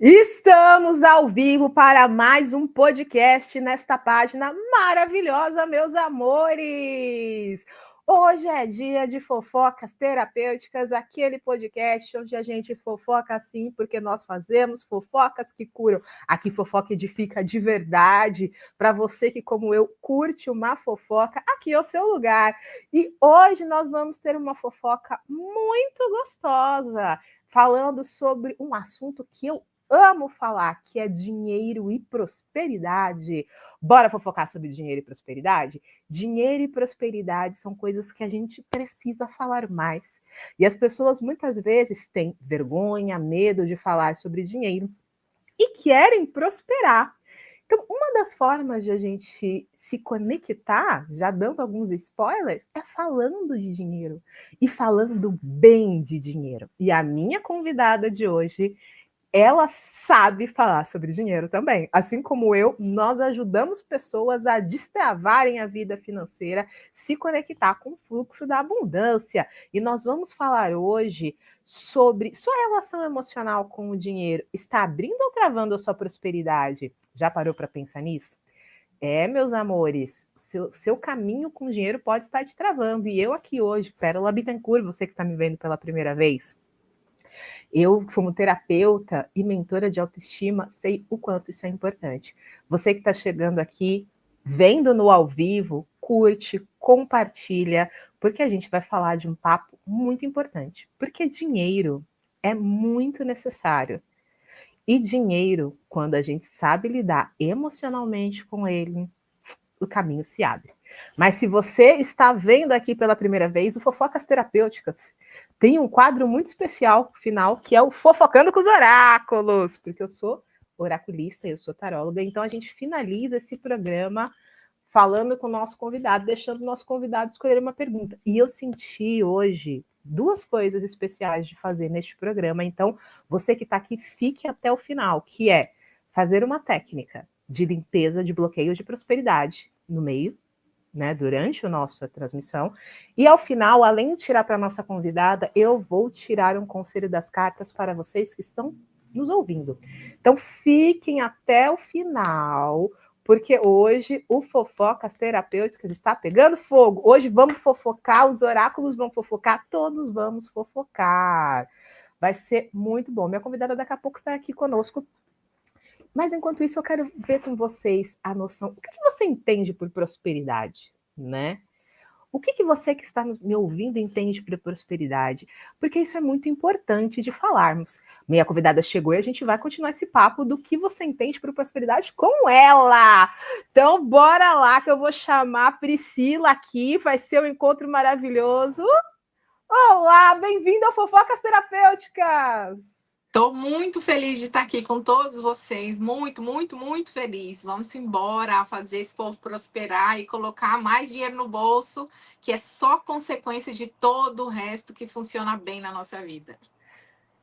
Estamos ao vivo para mais um podcast nesta página maravilhosa, meus amores! Hoje é dia de fofocas terapêuticas, aquele podcast onde a gente fofoca assim, porque nós fazemos fofocas que curam. Aqui fofoca edifica de verdade. Para você que, como eu, curte uma fofoca, aqui é o seu lugar. E hoje nós vamos ter uma fofoca muito gostosa, falando sobre um assunto que eu amo falar, que é dinheiro e prosperidade. Bora fofocar sobre dinheiro e prosperidade? Dinheiro e prosperidade são coisas que a gente precisa falar mais. E as pessoas muitas vezes têm vergonha, medo de falar sobre dinheiro e querem prosperar. Então, uma das formas de a gente se conectar, já dando alguns spoilers, é falando de dinheiro e falando bem de dinheiro. E a minha convidada de hoje, ela sabe falar sobre dinheiro também. Assim como eu, nós ajudamos pessoas a destravarem a vida financeira, se conectar com o fluxo da abundância. E nós vamos falar hoje sobre sua relação emocional com o dinheiro. Está abrindo ou travando a sua prosperidade? Já parou para pensar nisso? Meus amores, seu caminho com o dinheiro pode estar te travando. E eu aqui hoje, Pérola Bittencourt, você que está me vendo pela primeira vez, eu, como terapeuta e mentora de autoestima, sei o quanto isso é importante. Você que está chegando aqui, vendo no ao vivo, curte, compartilha, porque a gente vai falar de um papo muito importante. Porque dinheiro é muito necessário. E dinheiro, quando a gente sabe lidar emocionalmente com ele, o caminho se abre. Mas se você está vendo aqui pela primeira vez, o Fofocas Terapêuticas tem um quadro muito especial final, que é o Fofocando com os Oráculos, porque eu sou oraculista, eu sou taróloga, então a gente finaliza esse programa falando com o nosso convidado, deixando o nosso convidado escolher uma pergunta. E eu senti hoje duas coisas especiais de fazer neste programa, então você que está aqui, fique até o final, que é fazer uma técnica de limpeza de bloqueios de prosperidade no meio, né, durante a nossa transmissão. E ao final, além de tirar para a nossa convidada, eu vou tirar um conselho das cartas para vocês que estão nos ouvindo. Então, fiquem até o final, porque hoje o Fofocas Terapêuticas está pegando fogo. Hoje vamos fofocar, os oráculos vão fofocar, todos vamos fofocar. Vai ser muito bom. Minha convidada daqui a pouco está aqui conosco. Mas enquanto isso, eu quero ver com vocês a noção. O que você entende por prosperidade, né? O que você que está me ouvindo entende por prosperidade? Porque isso é muito importante de falarmos. Minha convidada chegou e a gente vai continuar esse papo do que você entende por prosperidade com ela. Então, bora lá que eu vou chamar a Priscila aqui. Vai ser um encontro maravilhoso. Olá, bem-vinda ao Fofocas Terapêuticas! Estou muito feliz de estar aqui com todos vocês. Muito, muito, muito feliz. Vamos embora fazer esse povo prosperar e colocar mais dinheiro no bolso, que é só consequência de todo o resto que funciona bem na nossa vida.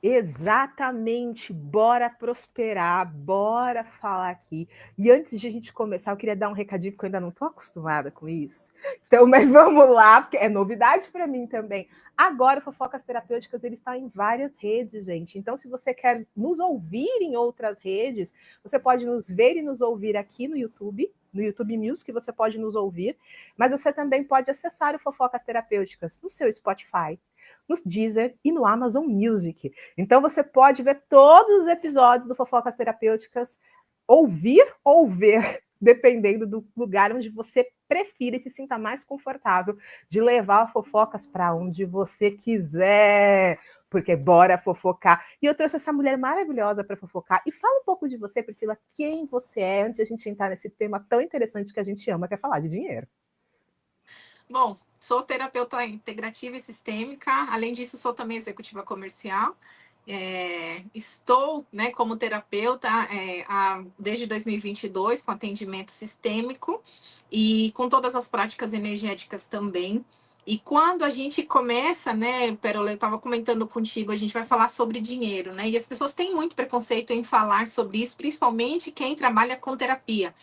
Exatamente, bora prosperar, bora falar aqui. E antes de a gente começar, eu queria dar um recadinho, porque eu ainda não estou acostumada com isso. Então, mas vamos lá, porque é novidade para mim também. Agora, o Fofocas Terapêuticas, ele está em várias redes, gente. Então, se você quer nos ouvir em outras redes, você pode nos ver e nos ouvir aqui no YouTube Music, você pode nos ouvir, mas você também pode acessar o Fofocas Terapêuticas no seu Spotify, no Deezer e no Amazon Music. Então você pode ver todos os episódios do Fofocas Terapêuticas, ouvir ou ver, dependendo do lugar onde você prefira e se sinta mais confortável de levar fofocas para onde você quiser. Porque bora fofocar. E eu trouxe essa mulher maravilhosa para fofocar. E fala um pouco de você, Priscila, quem você é, antes de a gente entrar nesse tema tão interessante que a gente ama, que é falar de dinheiro. Bom, sou terapeuta integrativa e sistêmica. Além disso, sou também executiva comercial. Estou, né, como terapeuta desde 2022 com atendimento sistêmico e com todas as práticas energéticas também. E quando a gente começa, né, Pérola, eu estava comentando contigo, a gente vai falar sobre dinheiro, né? E as pessoas têm muito preconceito em falar sobre isso, principalmente quem trabalha com terapia.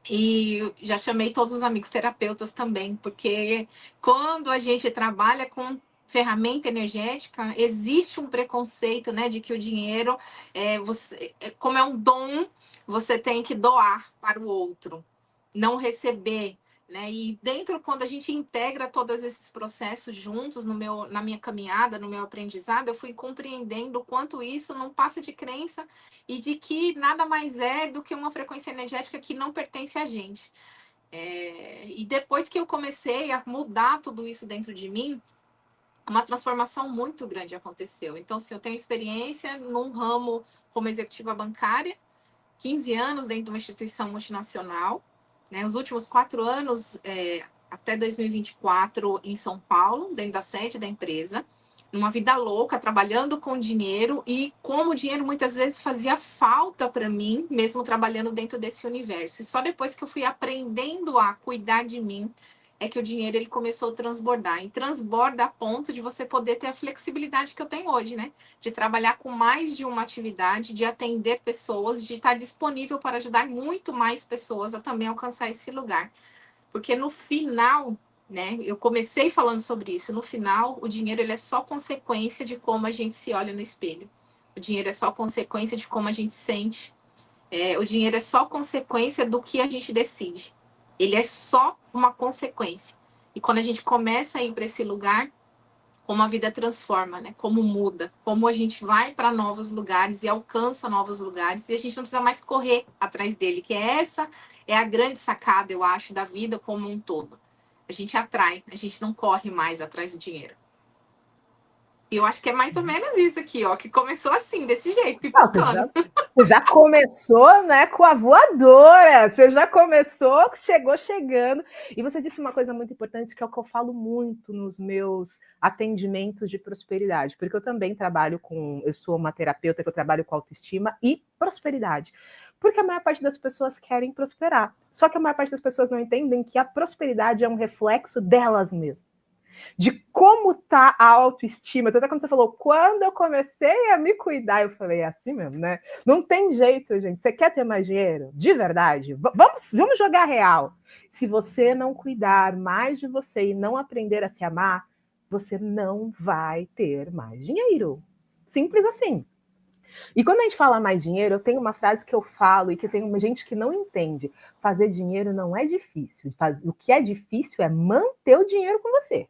E já chamei todos os amigos terapeutas também, porque quando a gente trabalha com ferramenta energética, existe um preconceito, né, de que o dinheiro, como é um dom, você tem que doar para o outro, não receber, né? E dentro, quando a gente integra todos esses processos juntos na minha caminhada, no meu aprendizado, eu fui compreendendo o quanto isso não passa de crença e de que nada mais é do que uma frequência energética que não pertence a gente. E depois que eu comecei a mudar tudo isso dentro de mim, uma transformação muito grande aconteceu. Então, se eu tenho experiência num ramo como executiva bancária, 15 anos dentro de uma instituição multinacional, né? Os últimos 4 anos, até 2024, em São Paulo, dentro da sede da empresa, numa vida louca, trabalhando com dinheiro, e como o dinheiro muitas vezes fazia falta para mim, mesmo trabalhando dentro desse universo. E só depois que eu fui aprendendo a cuidar de mim, é que o dinheiro ele começou a transbordar. E transborda a ponto de você poder ter a flexibilidade que eu tenho hoje, né? De trabalhar com mais de uma atividade, de atender pessoas, de estar disponível para ajudar muito mais pessoas a também alcançar esse lugar. Porque no final, né, eu comecei falando sobre isso, no final, o dinheiro ele é só consequência de como a gente se olha no espelho. O dinheiro é só consequência de como a gente sente. O dinheiro é só consequência do que a gente decide. Ele é só uma consequência. E quando a gente começa a ir para esse lugar, como a vida transforma, né? Como muda, como a gente vai para novos lugares e alcança novos lugares e a gente não precisa mais correr atrás dele, que essa é a grande sacada, eu acho, da vida como um todo. A gente atrai, a gente não corre mais atrás do dinheiro. E eu acho que é mais ou menos isso aqui, ó, que começou assim, desse jeito, pipocando. Você já começou, né, com a voadora. Você já começou, chegou chegando. E você disse uma coisa muito importante, que é o que eu falo muito nos meus atendimentos de prosperidade, porque eu também trabalho eu sou uma terapeuta que eu trabalho com autoestima e prosperidade. Porque a maior parte das pessoas querem prosperar. Só que a maior parte das pessoas não entendem que a prosperidade é um reflexo delas mesmas, de como tá a autoestima. Então, até quando você falou, quando eu comecei a me cuidar, eu falei, é assim mesmo, né? Não tem jeito, gente. Você quer ter mais dinheiro? De verdade? Vamos jogar real. Se você não cuidar mais de você e não aprender a se amar, você não vai ter mais dinheiro. Simples assim. E quando a gente fala mais dinheiro, eu tenho uma frase que eu falo e que tem uma gente que não entende. Fazer dinheiro não é difícil. O que é difícil é manter o dinheiro com você.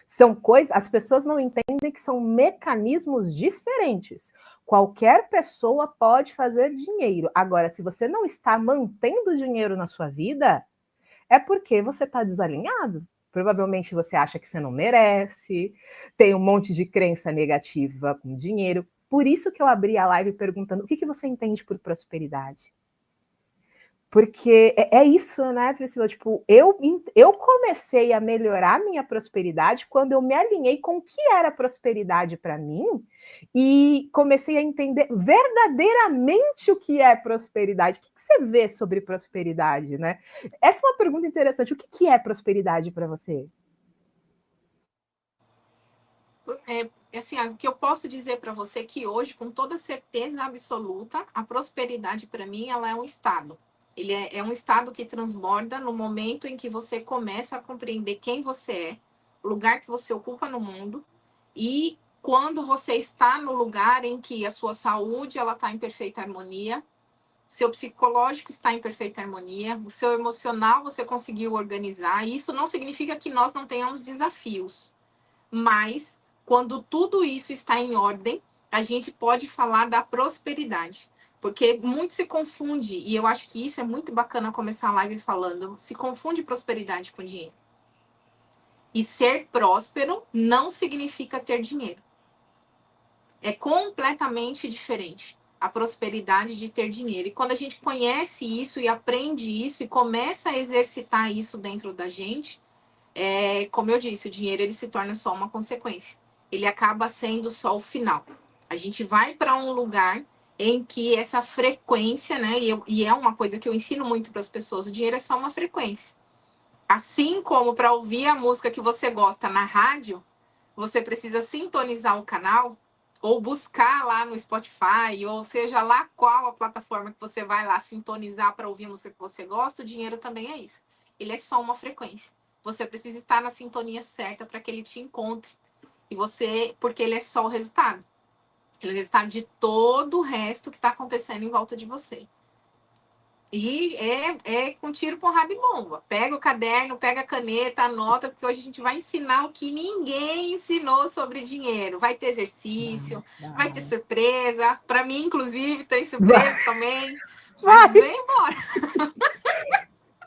São coisas, as pessoas não entendem que são mecanismos diferentes. Qualquer pessoa pode fazer dinheiro. Agora, se você não está mantendo dinheiro na sua vida, é porque você está desalinhado. Provavelmente você acha que você não merece, tem um monte de crença negativa com dinheiro. Por isso que eu abri a live perguntando o que você entende por prosperidade. Porque é isso, né, Priscila? Tipo, eu comecei a melhorar minha prosperidade quando eu me alinhei com o que era prosperidade para mim e comecei a entender verdadeiramente o que é prosperidade. O que você vê sobre prosperidade, né? Essa é uma pergunta interessante. O que é prosperidade para você? Assim, o que eu posso dizer para você é que hoje, com toda certeza absoluta, a prosperidade para mim ela é um estado. Ele é um estado que transborda no momento em que você começa a compreender quem você é, o lugar que você ocupa no mundo e quando você está no lugar em que a sua saúde ela está em perfeita harmonia, seu psicológico está em perfeita harmonia, o seu emocional você conseguiu organizar. E isso não significa que nós não tenhamos desafios, mas quando tudo isso está em ordem, a gente pode falar da prosperidade. Porque muito se confunde, e eu acho que isso é muito bacana começar a live falando, se confunde prosperidade com dinheiro. E ser próspero não significa ter dinheiro. É completamente diferente a prosperidade de ter dinheiro. E quando a gente conhece isso e aprende isso e começa a exercitar isso dentro da gente, como eu disse, o dinheiro ele se torna só uma consequência. Ele acaba sendo só o final. A gente vai para um lugar em que essa frequência, né? E é uma coisa que eu ensino muito para as pessoas: o dinheiro é só uma frequência. Assim como para ouvir a música que você gosta na rádio, você precisa sintonizar o canal ou buscar lá no Spotify, ou seja lá qual a plataforma que você vai lá sintonizar para ouvir a música que você gosta, o dinheiro também é isso. Ele é só uma frequência. Você precisa estar na sintonia certa para que ele te encontre. porque ele é só o resultado. Ele é o resultado de todo o resto que está acontecendo em volta de você. E é com tiro, porrada e bomba. Pega o caderno, pega a caneta, anota, porque hoje a gente vai ensinar o que ninguém ensinou sobre dinheiro. Vai ter exercício, vai ter surpresa. Para mim, inclusive, tem surpresa também. Mas vem embora.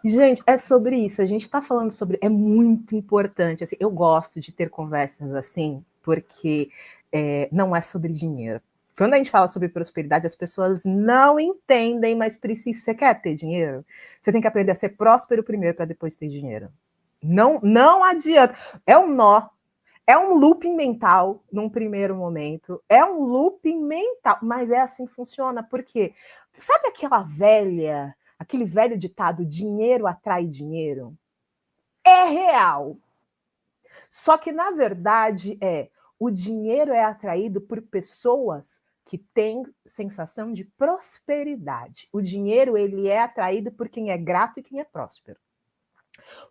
Gente, é sobre isso. A gente está falando sobre. É muito importante. Assim, eu gosto de ter conversas assim, porque não é sobre dinheiro. Quando a gente fala sobre prosperidade, as pessoas não entendem, mas precisa. Você quer ter dinheiro? Você tem que aprender a ser próspero primeiro para depois ter dinheiro. Não adianta. É um nó. É um looping mental num primeiro momento. É um looping mental, mas é assim que funciona. Porque sabe aquele velho ditado, dinheiro atrai dinheiro? É real. Só que, na verdade, o dinheiro é atraído por pessoas que têm sensação de prosperidade. O dinheiro, ele é atraído por quem é grato e quem é próspero.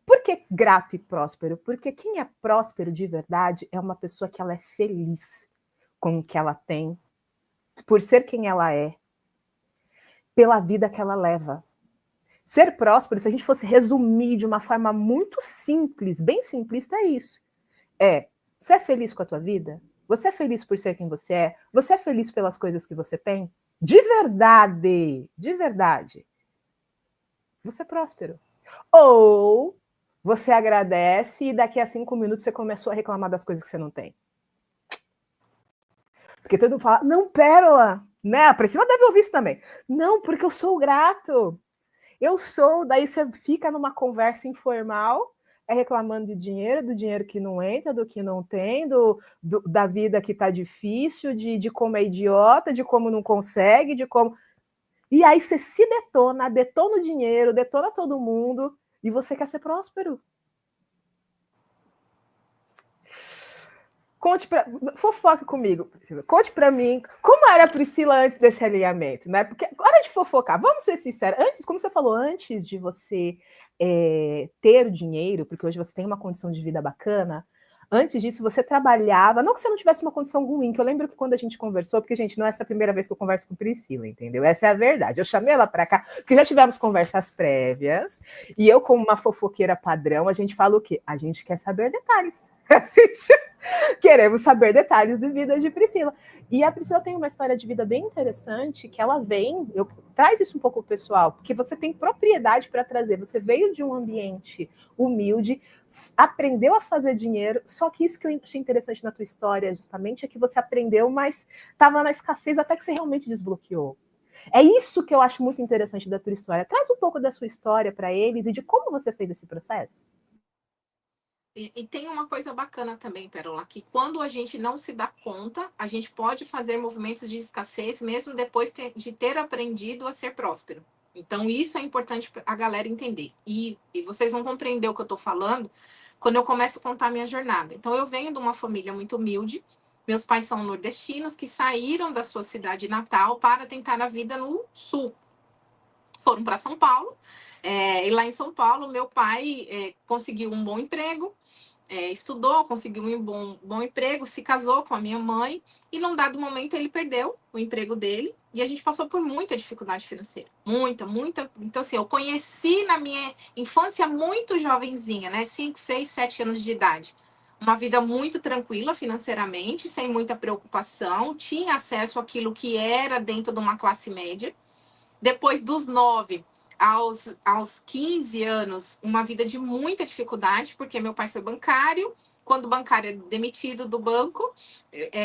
Por que grato e próspero? Porque quem é próspero de verdade é uma pessoa que ela é feliz com o que ela tem, por ser quem ela é, pela vida que ela leva. Ser próspero, se a gente fosse resumir de uma forma muito simples, bem simplista, é isso. Você é feliz com a tua vida? Você é feliz por ser quem você é? Você é feliz pelas coisas que você tem? De verdade, de verdade. Você é próspero. Ou você agradece e daqui a 5 minutos você começou a reclamar das coisas que você não tem. Porque todo mundo fala, não, Pérola, né? A Priscila deve ouvir isso também. Não, porque eu sou grato. Eu sou, daí você fica numa conversa informal, reclamando de dinheiro, do dinheiro que não entra, do que não tem, da vida que tá difícil, de como é idiota, de como não consegue, de como. E aí você se detona o dinheiro, detona todo mundo, e você quer ser próspero. Fofoque comigo, Priscila. Conte para mim como era a Priscila antes desse alinhamento, né? Porque hora de fofocar, vamos ser sinceros. Antes, como você falou, antes de você ter o dinheiro, porque hoje você tem uma condição de vida bacana, antes disso você trabalhava, não que você não tivesse uma condição ruim, que eu lembro que quando a gente conversou, porque, gente, não é essa a primeira vez que eu converso com Priscila, entendeu? Essa é a verdade. Eu chamei ela para cá, porque já tivemos conversas prévias, e eu, como uma fofoqueira padrão, a gente fala o quê? A gente quer saber detalhes. Queremos saber detalhes de vida de Priscila. E a Priscila tem uma história de vida bem interessante, que ela traz isso um pouco pro pessoal, porque você tem propriedade para trazer. Você veio de um ambiente humilde, aprendeu a fazer dinheiro, só que isso que eu achei interessante na tua história, justamente, é que você aprendeu, mas estava na escassez até que você realmente desbloqueou. É isso que eu acho muito interessante da tua história. Traz um pouco da sua história para eles e de como você fez esse processo. E tem uma coisa bacana também, Pérola, que quando a gente não se dá conta, a gente pode fazer movimentos de escassez mesmo depois de ter aprendido a ser próspero. Então, isso é importante a galera entender. E vocês vão compreender o que eu estou falando quando eu começo a contar a minha jornada. Então, eu venho de uma família muito humilde. Meus pais são nordestinos que saíram da sua cidade natal para tentar a vida no sul. Foram para São Paulo. E lá em São Paulo, meu pai conseguiu um bom emprego. Estudou, conseguiu um bom emprego, se casou com a minha mãe e num dado momento ele perdeu o emprego dele e a gente passou por muita dificuldade financeira. Muita. Então, assim, eu conheci na minha infância muito jovenzinha, né? 5, 6, 7 anos de idade. Uma vida muito tranquila financeiramente, sem muita preocupação, tinha acesso àquilo que era dentro de uma classe média. Depois dos 9 aos 15 anos, uma vida de muita dificuldade, porque meu pai foi bancário. Quando o bancário é demitido do banco,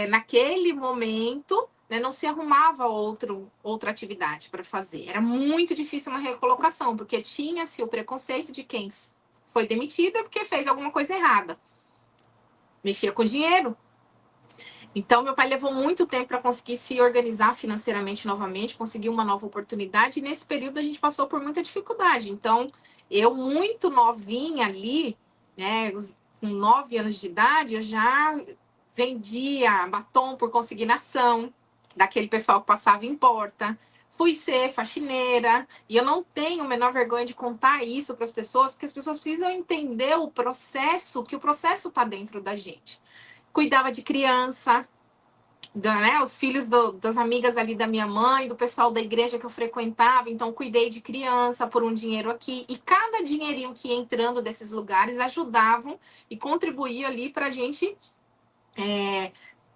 naquele momento, né, não se arrumava outra atividade para fazer. Era muito difícil uma recolocação, porque tinha-se o preconceito de quem foi demitido é porque fez alguma coisa errada. Mexia com dinheiro. Então, meu pai levou muito tempo para conseguir se organizar financeiramente novamente, conseguir uma nova oportunidade, e nesse período a gente passou por muita dificuldade. Então, eu, muito novinha ali, né, com 9 anos de idade, eu já vendia batom por consignação, daquele pessoal que passava em porta. Fui ser faxineira, e eu não tenho a menor vergonha de contar isso para as pessoas, porque as pessoas precisam entender o processo, que o processo está dentro da gente. cuidava de criança, né, os filhos das amigas ali da minha mãe, do pessoal da igreja que eu frequentava, então cuidei de criança por um dinheiro aqui, e cada dinheirinho que ia entrando desses lugares ajudavam e contribuía ali para a gente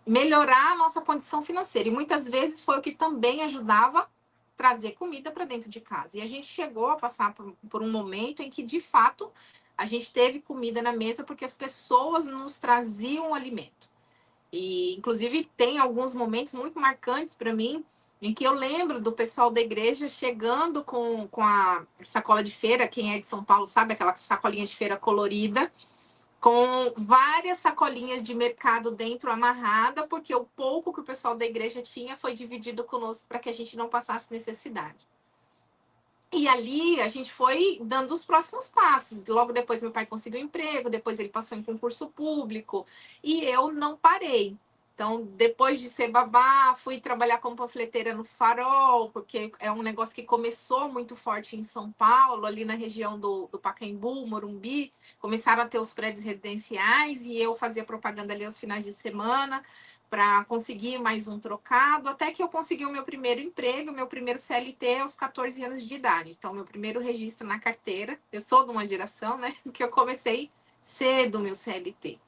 melhorar a nossa condição financeira, e muitas vezes foi o que também ajudava a trazer comida para dentro de casa, e a gente chegou a passar por um momento em que, de fato, a gente teve comida na mesa porque as pessoas nos traziam o alimento. E, inclusive, tem alguns momentos muito marcantes para mim, em que eu lembro do pessoal da igreja chegando com a sacola de feira. Quem é de São Paulo sabe, aquela sacolinha de feira colorida, com várias sacolinhas de mercado dentro amarrada, porque o pouco que o pessoal da igreja tinha foi dividido conosco para que a gente não passasse necessidade. E ali a gente foi dando os próximos passos. Logo depois meu pai conseguiu emprego, depois ele passou em concurso público e eu não parei. Então, depois de ser babá, fui trabalhar como panfleteira no Farol, porque é um negócio que começou muito forte em São Paulo, ali na região do Pacaembu, Morumbi. Começaram a ter os prédios residenciais e eu fazia propaganda ali aos finais de semana para conseguir mais um trocado, até que eu consegui o meu primeiro emprego, meu primeiro CLT aos 14 anos de idade. Então, meu primeiro registro na carteira. Eu sou de uma geração, né, que eu comecei cedo o meu CLT.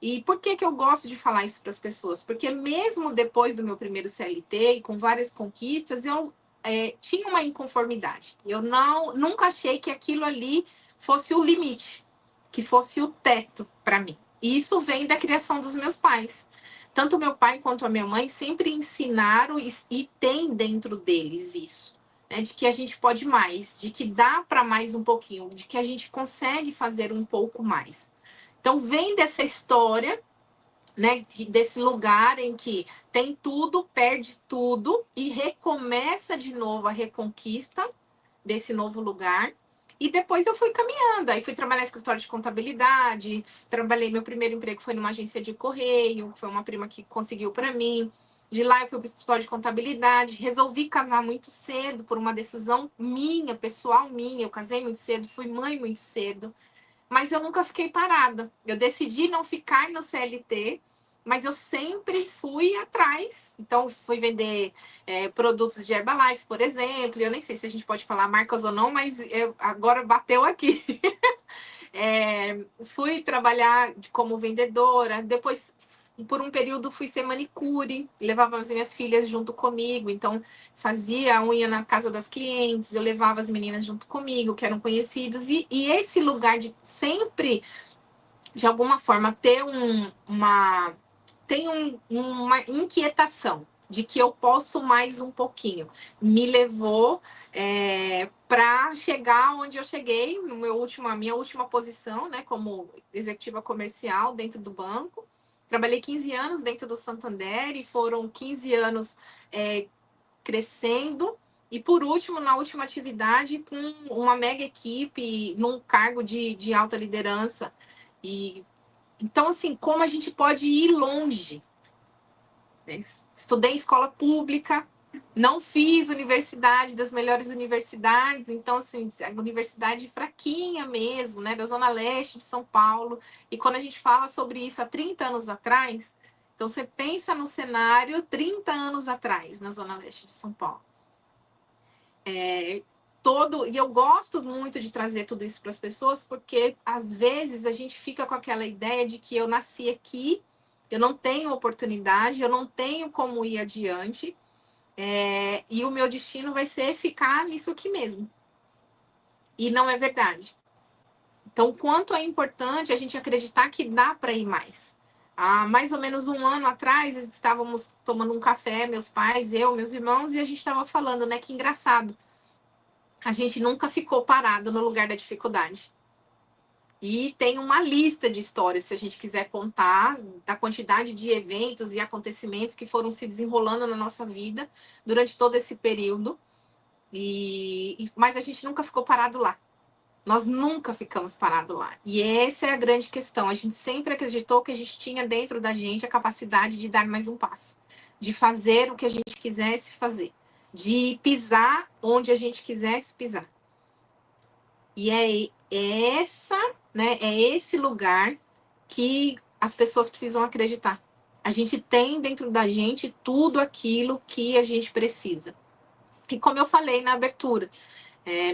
E por que eu gosto de falar isso para as pessoas? Porque mesmo depois do meu primeiro CLT e com várias conquistas, eu tinha uma inconformidade. Eu nunca achei que aquilo ali fosse o limite, que fosse o teto para mim. E isso vem da criação dos meus pais. Tanto meu pai quanto a minha mãe sempre ensinaram e tem dentro deles isso, né? De que a gente pode mais, de que dá para mais um pouquinho, de que a gente consegue fazer um pouco mais. Então, vem dessa história, né, desse lugar em que tem tudo, perde tudo e recomeça de novo a reconquista desse novo lugar. E depois eu fui caminhando, aí fui trabalhar em escritório de contabilidade, meu primeiro emprego foi numa agência de correio, foi uma prima que conseguiu para mim. De lá eu fui para o escritório de contabilidade, resolvi casar muito cedo por uma decisão minha, pessoal minha. Eu casei muito cedo, fui mãe muito cedo. Mas eu nunca fiquei parada. Eu decidi não ficar no CLT, mas eu sempre fui atrás. Então, fui vender produtos de Herbalife, por exemplo. Eu nem sei se a gente pode falar marcas ou não, mas agora bateu aqui. Fui trabalhar como vendedora. Depois, por um período, fui ser manicure. Levava as minhas filhas junto comigo. Então, fazia a unha na casa das clientes. Eu levava as meninas junto comigo, que eram conhecidas. E esse lugar de sempre, de alguma forma, ter uma inquietação de que eu posso mais um pouquinho, me levou para chegar onde eu cheguei, a minha última posição, né, como executiva comercial dentro do banco. Trabalhei 15 anos dentro do Santander e foram 15 anos crescendo. E por último, na última atividade, com uma mega equipe, num cargo de alta liderança. E então, assim, como a gente pode ir longe? Estudei em escola pública, não fiz universidade, das melhores universidades, então, assim, a universidade fraquinha mesmo, né, da Zona Leste de São Paulo. E quando a gente fala sobre isso há 30 anos atrás, então você pensa no cenário 30 anos atrás, na Zona Leste de São Paulo. E eu gosto muito de trazer tudo isso para as pessoas, porque às vezes a gente fica com aquela ideia de que eu nasci aqui, eu não tenho oportunidade, eu não tenho como ir adiante, e o meu destino vai ser ficar nisso aqui mesmo. E não é verdade. Então, quanto é importante a gente acreditar que dá para ir mais. Há mais ou menos um ano atrás, estávamos tomando um café, meus pais, eu, meus irmãos, e a gente estava falando, né, que engraçado. A gente nunca ficou parado no lugar da dificuldade. E tem uma lista de histórias, se a gente quiser contar, da quantidade de eventos e acontecimentos que foram se desenrolando na nossa vida durante todo esse período. Mas a gente nunca ficou parado lá. Nós nunca ficamos parados lá. E essa é a grande questão. A gente sempre acreditou que a gente tinha dentro da gente a capacidade de dar mais um passo, de fazer o que a gente quisesse fazer, de pisar onde a gente quisesse pisar. E é esse lugar que as pessoas precisam acreditar. A gente tem dentro da gente tudo aquilo que a gente precisa. E como eu falei na abertura,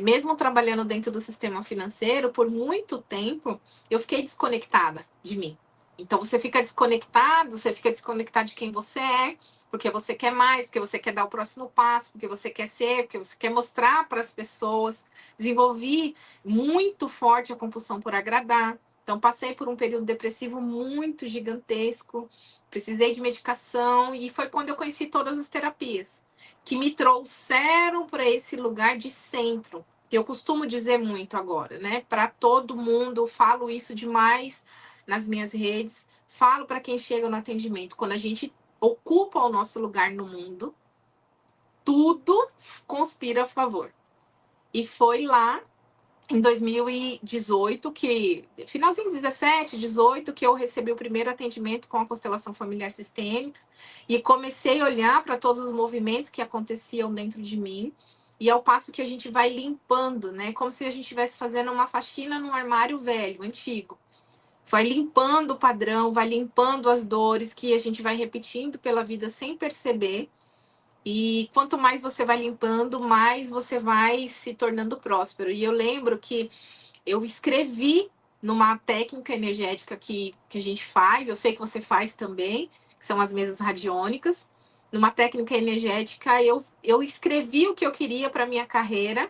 mesmo trabalhando dentro do sistema financeiro, por muito tempo, eu fiquei desconectada de mim. Então, você fica desconectado de quem você é, porque você quer mais, porque você quer dar o próximo passo, porque você quer ser, porque você quer mostrar para as pessoas. Desenvolvi muito forte a compulsão por agradar. Então, passei por um período depressivo muito gigantesco, precisei de medicação, e foi quando eu conheci todas as terapias que me trouxeram para esse lugar de centro, que eu costumo dizer muito agora, né? Para todo mundo, falo isso demais nas minhas redes, falo para quem chega no atendimento, quando a gente ocupa o nosso lugar no mundo, tudo conspira a favor. E foi lá em 2018, finalzinho de 17, 18, que eu recebi o primeiro atendimento com a constelação familiar sistêmica e comecei a olhar para todos os movimentos que aconteciam dentro de mim, e ao passo que a gente vai limpando, né? Como se a gente estivesse fazendo uma faxina num armário velho, antigo. Vai limpando o padrão, vai limpando as dores que a gente vai repetindo pela vida sem perceber. E quanto mais você vai limpando, mais você vai se tornando próspero. E eu lembro que eu escrevi numa técnica energética que a gente faz, eu sei que você faz também, que são as mesas radiônicas. Numa técnica energética, eu escrevi o que eu queria para minha carreira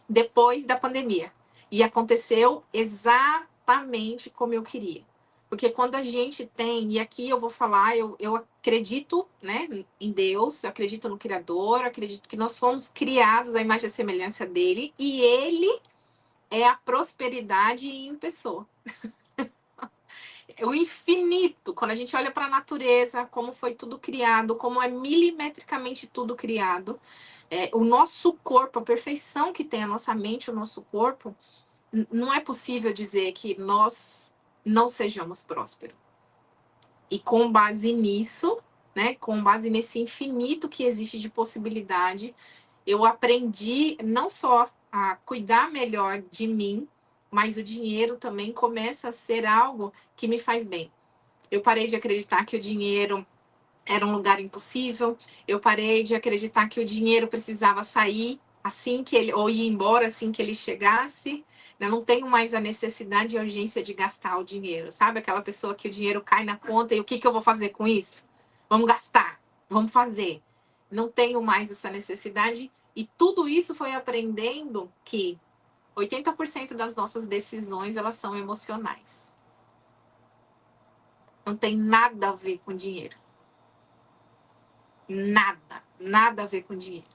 depois da pandemia. E aconteceu exatamente como eu queria. Porque quando a gente tem, e aqui eu vou falar, eu acredito, né, em Deus, eu acredito no Criador, acredito que nós fomos criados à imagem e semelhança dele, e ele é a prosperidade em pessoa. É o infinito. Quando a gente olha para a natureza, como foi tudo criado, como é milimetricamente tudo criado, o nosso corpo, a perfeição que tem a nossa mente, o nosso corpo, não é possível dizer que nós não sejamos prósperos. E com base nisso, né, com base nesse infinito que existe de possibilidade, eu aprendi não só a cuidar melhor de mim, mas o dinheiro também começa a ser algo que me faz bem. Eu parei de acreditar que o dinheiro era um lugar impossível, eu parei de acreditar que o dinheiro precisava sair assim que ele, ou ir embora assim que ele chegasse. Eu não tenho mais a necessidade e a urgência de gastar o dinheiro, sabe? Aquela pessoa que o dinheiro cai na conta e o que eu vou fazer com isso? Vamos gastar, vamos fazer. Não tenho mais essa necessidade, e tudo isso foi aprendendo que 80% das nossas decisões, elas são emocionais. Não tem nada a ver com dinheiro. Nada a ver com dinheiro.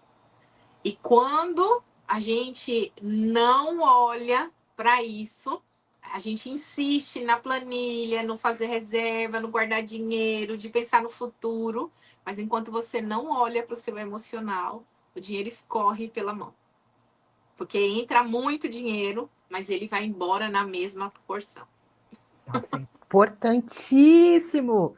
E quando a gente não olha para isso, a gente insiste na planilha, no fazer reserva, no guardar dinheiro, de pensar no futuro, mas enquanto você não olha para o seu emocional, o dinheiro escorre pela mão. Porque entra muito dinheiro, mas ele vai embora na mesma proporção. Nossa, é importantíssimo!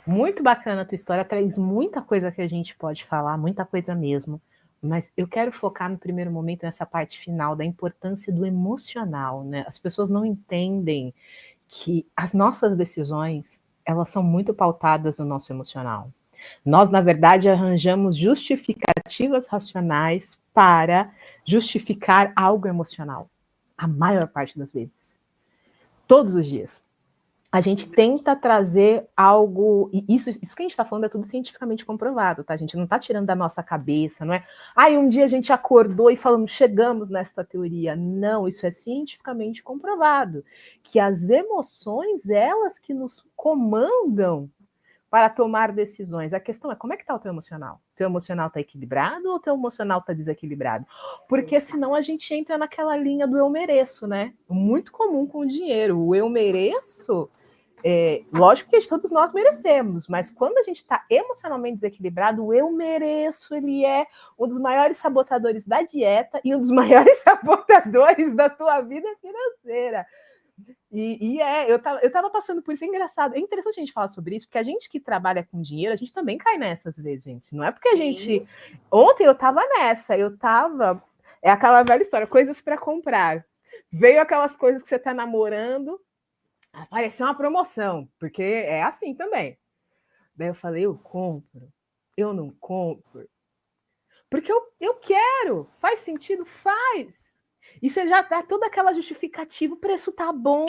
Muito bacana a tua história, traz muita coisa que a gente pode falar, muita coisa mesmo. Mas eu quero focar no primeiro momento nessa parte final da importância do emocional, né? As pessoas não entendem que as nossas decisões, elas são muito pautadas no nosso emocional. Nós, na verdade, arranjamos justificativas racionais para justificar algo emocional. A maior parte das vezes. Todos os dias. A gente tenta trazer algo, e isso que a gente está falando é tudo cientificamente comprovado, tá? A gente não está tirando da nossa cabeça, não é? Um dia a gente acordou e falamos, chegamos nesta teoria. Não, isso é cientificamente comprovado, que as emoções, elas que nos comandam para tomar decisões. A questão é, como é que está o teu emocional? Teu emocional está equilibrado ou teu emocional está desequilibrado? Porque senão a gente entra naquela linha do eu mereço, né? Muito comum com o dinheiro. O eu mereço, lógico que todos nós merecemos, mas quando a gente está emocionalmente desequilibrado, o eu mereço, ele é um dos maiores sabotadores da dieta e um dos maiores sabotadores da tua vida financeira. Eu tava passando por isso, é engraçado. É interessante a gente falar sobre isso, porque a gente que trabalha com dinheiro, a gente também cai nessa às vezes, gente. Não é porque a gente... Ontem eu tava nessa, é aquela velha história, coisas para comprar. Veio aquelas coisas que você tá namorando, Apareceu uma promoção, porque é assim também. Daí eu falei, eu compro, eu não compro, porque eu quero, faz sentido? Faz. E você já dá toda aquela justificativa, o preço tá bom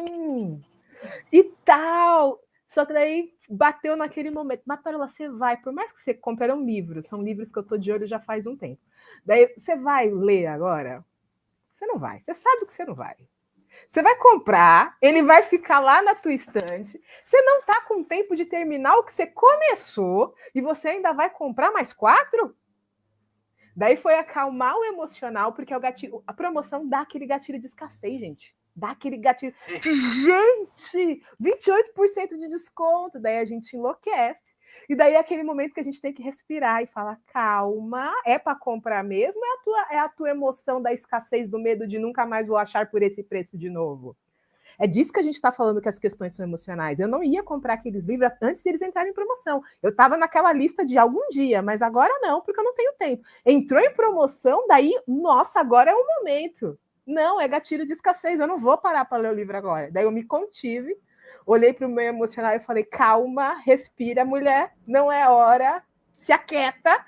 e tal. Só que daí bateu naquele momento. Mas para lá, você vai, por mais que você compre, eram livros, são livros que eu tô de olho já faz um tempo. Daí você vai ler agora? Você não vai, você sabe que você não vai. Você vai comprar, ele vai ficar lá na tua estante. Você não tá com tempo de terminar o que você começou e você ainda vai comprar mais 4? Daí foi acalmar o emocional, porque a promoção dá aquele gatilho de escassez, gente. Dá aquele gatilho de gente, 28% de desconto. Daí a gente enlouquece. E daí é aquele momento que a gente tem que respirar e falar, calma, é para comprar mesmo? É a tua emoção da escassez, do medo de nunca mais vou achar por esse preço de novo? É disso que a gente está falando, que as questões são emocionais. Eu não ia comprar aqueles livros antes de eles entrarem em promoção. Eu estava naquela lista de algum dia, mas agora não, porque eu não tenho tempo. Entrou em promoção, daí, nossa, agora é o momento. Não, é gatilho de escassez, eu não vou parar para ler o livro agora. Daí eu me contive, olhei para o meu emocional e falei, calma, respira, mulher, não é hora, se aquieta.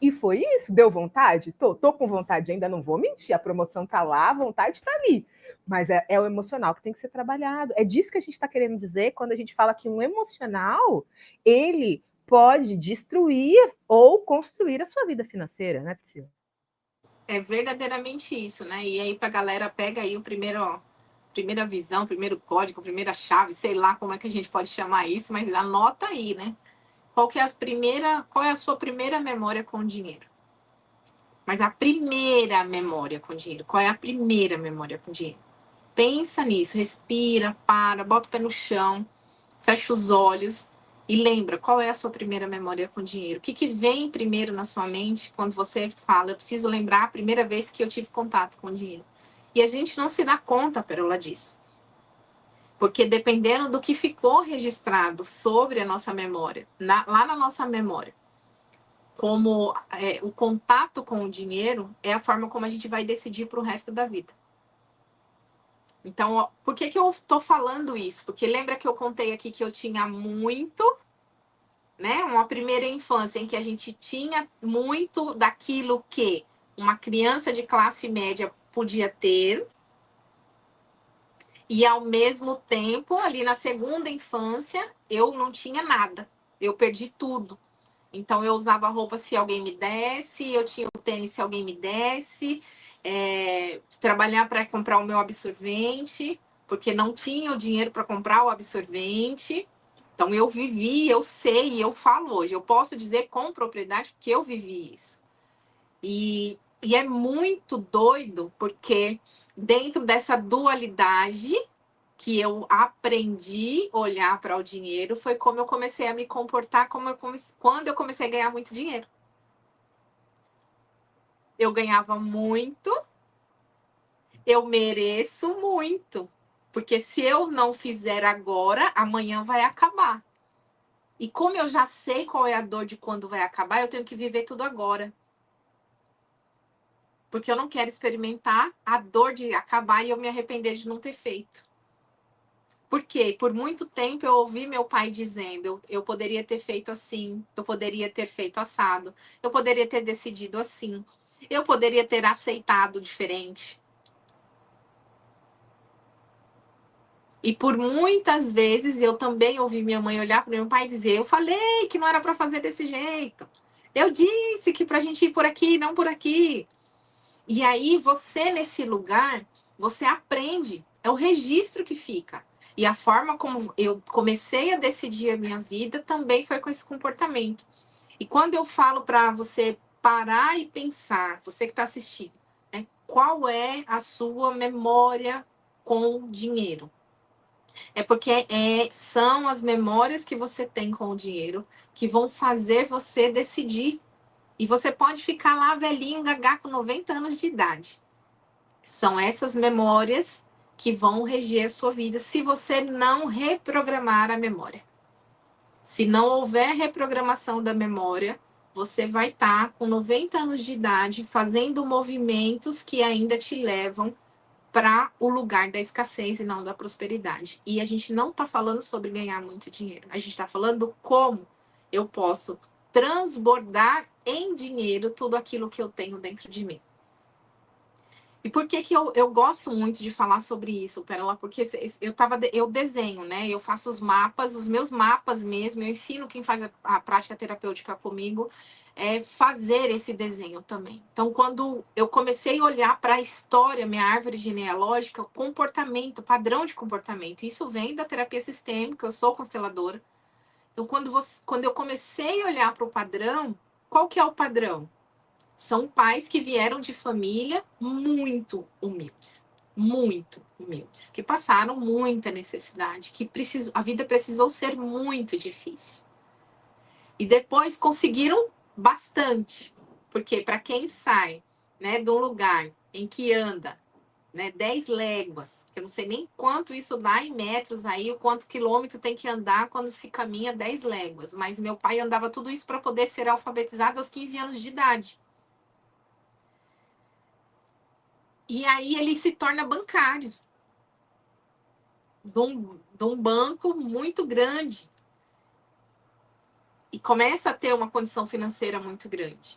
E foi isso, deu vontade? Tô com vontade, ainda não vou mentir, a promoção tá lá, a vontade tá ali. Mas é o emocional que tem que ser trabalhado. É disso que a gente está querendo dizer quando a gente fala que um emocional, ele pode destruir ou construir a sua vida financeira, né, Priscila? É verdadeiramente isso, né? E aí pra galera, pega aí o primeiro, ó, primeira visão, primeiro código, primeira chave, sei lá como é que a gente pode chamar isso, mas anota aí, né? Qual é a sua primeira memória com o dinheiro? Mas a primeira memória com dinheiro, qual é a primeira memória com dinheiro? Pensa nisso, respira, para, bota o pé no chão, fecha os olhos e lembra qual é a sua primeira memória com dinheiro. O que vem primeiro na sua mente quando você fala, eu preciso lembrar a primeira vez que eu tive contato com dinheiro. E a gente não se dá conta, Perola, disso. Porque dependendo do que ficou registrado sobre a nossa memória, lá na nossa memória, como o contato com o dinheiro é a forma como a gente vai decidir para o resto da vida. Então, ó, por que eu estou falando isso? Porque lembra que eu contei aqui que eu tinha muito, né? Uma primeira infância em que a gente tinha muito daquilo que uma criança de classe média podia ter. E ao mesmo tempo, ali na segunda infância, eu não tinha nada. Eu perdi tudo. Então, eu usava roupa se alguém me desse, eu tinha o tênis se alguém me desse, trabalhar para comprar o meu absorvente, porque não tinha o dinheiro para comprar o absorvente. Então, eu vivi, eu sei, e eu falo hoje. Eu posso dizer com propriedade porque eu vivi isso. E é muito doido, porque dentro dessa dualidade que eu aprendi a olhar para o dinheiro, foi como eu comecei a me comportar quando eu comecei a ganhar muito dinheiro. Eu ganhava muito, eu mereço muito. Porque se eu não fizer agora, amanhã vai acabar. E como eu já sei qual é a dor de quando vai acabar, eu tenho que viver tudo agora. Porque eu não quero experimentar a dor de acabar e eu me arrepender de não ter feito. Por quê? Por muito tempo eu ouvi meu pai dizendo, eu poderia ter feito assim, eu poderia ter feito assado, eu poderia ter decidido assim, eu poderia ter aceitado diferente. E por muitas vezes eu também ouvi minha mãe olhar para meu pai e dizer, eu falei que não era para fazer desse jeito. Eu disse que para a gente ir por aqui, não por aqui. E aí você, nesse lugar, você aprende. É o registro que fica. E a forma como eu comecei a decidir a minha vida também foi com esse comportamento. E quando eu falo para você parar e pensar, você que está assistindo, né, qual é a sua memória com dinheiro? É porque são as memórias que você tem com o dinheiro que vão fazer você decidir. E você pode ficar lá velhinho, gagá, com 90 anos de idade. São essas memórias que vão reger a sua vida se você não reprogramar a memória. Se não houver reprogramação da memória, você vai estar com 90 anos de idade fazendo movimentos que ainda te levam para o lugar da escassez e não da prosperidade. E a gente não está falando sobre ganhar muito dinheiro. A gente está falando como eu posso transbordar em dinheiro tudo aquilo que eu tenho dentro de mim. E por que eu gosto muito de falar sobre isso, Pérola? Porque eu desenho, né? Eu faço os mapas, os meus mapas mesmo, eu ensino quem faz a prática terapêutica comigo fazer esse desenho também. Então, quando eu comecei a olhar para a história, minha árvore genealógica, comportamento, padrão de comportamento, isso vem da terapia sistêmica, eu sou consteladora. Então, quando eu comecei a olhar para o padrão, qual que é o padrão? São pais que vieram de família muito humildes, que passaram muita necessidade, a vida precisou ser muito difícil. E depois conseguiram bastante, porque para quem sai, né, de um lugar em que anda, né, 10 léguas, que eu não sei nem quanto isso dá em metros aí, o quanto quilômetro tem que andar quando se caminha 10 léguas, mas meu pai andava tudo isso para poder ser alfabetizado aos 15 anos de idade. E aí ele se torna bancário de um banco muito grande. E começa a ter uma condição financeira muito grande.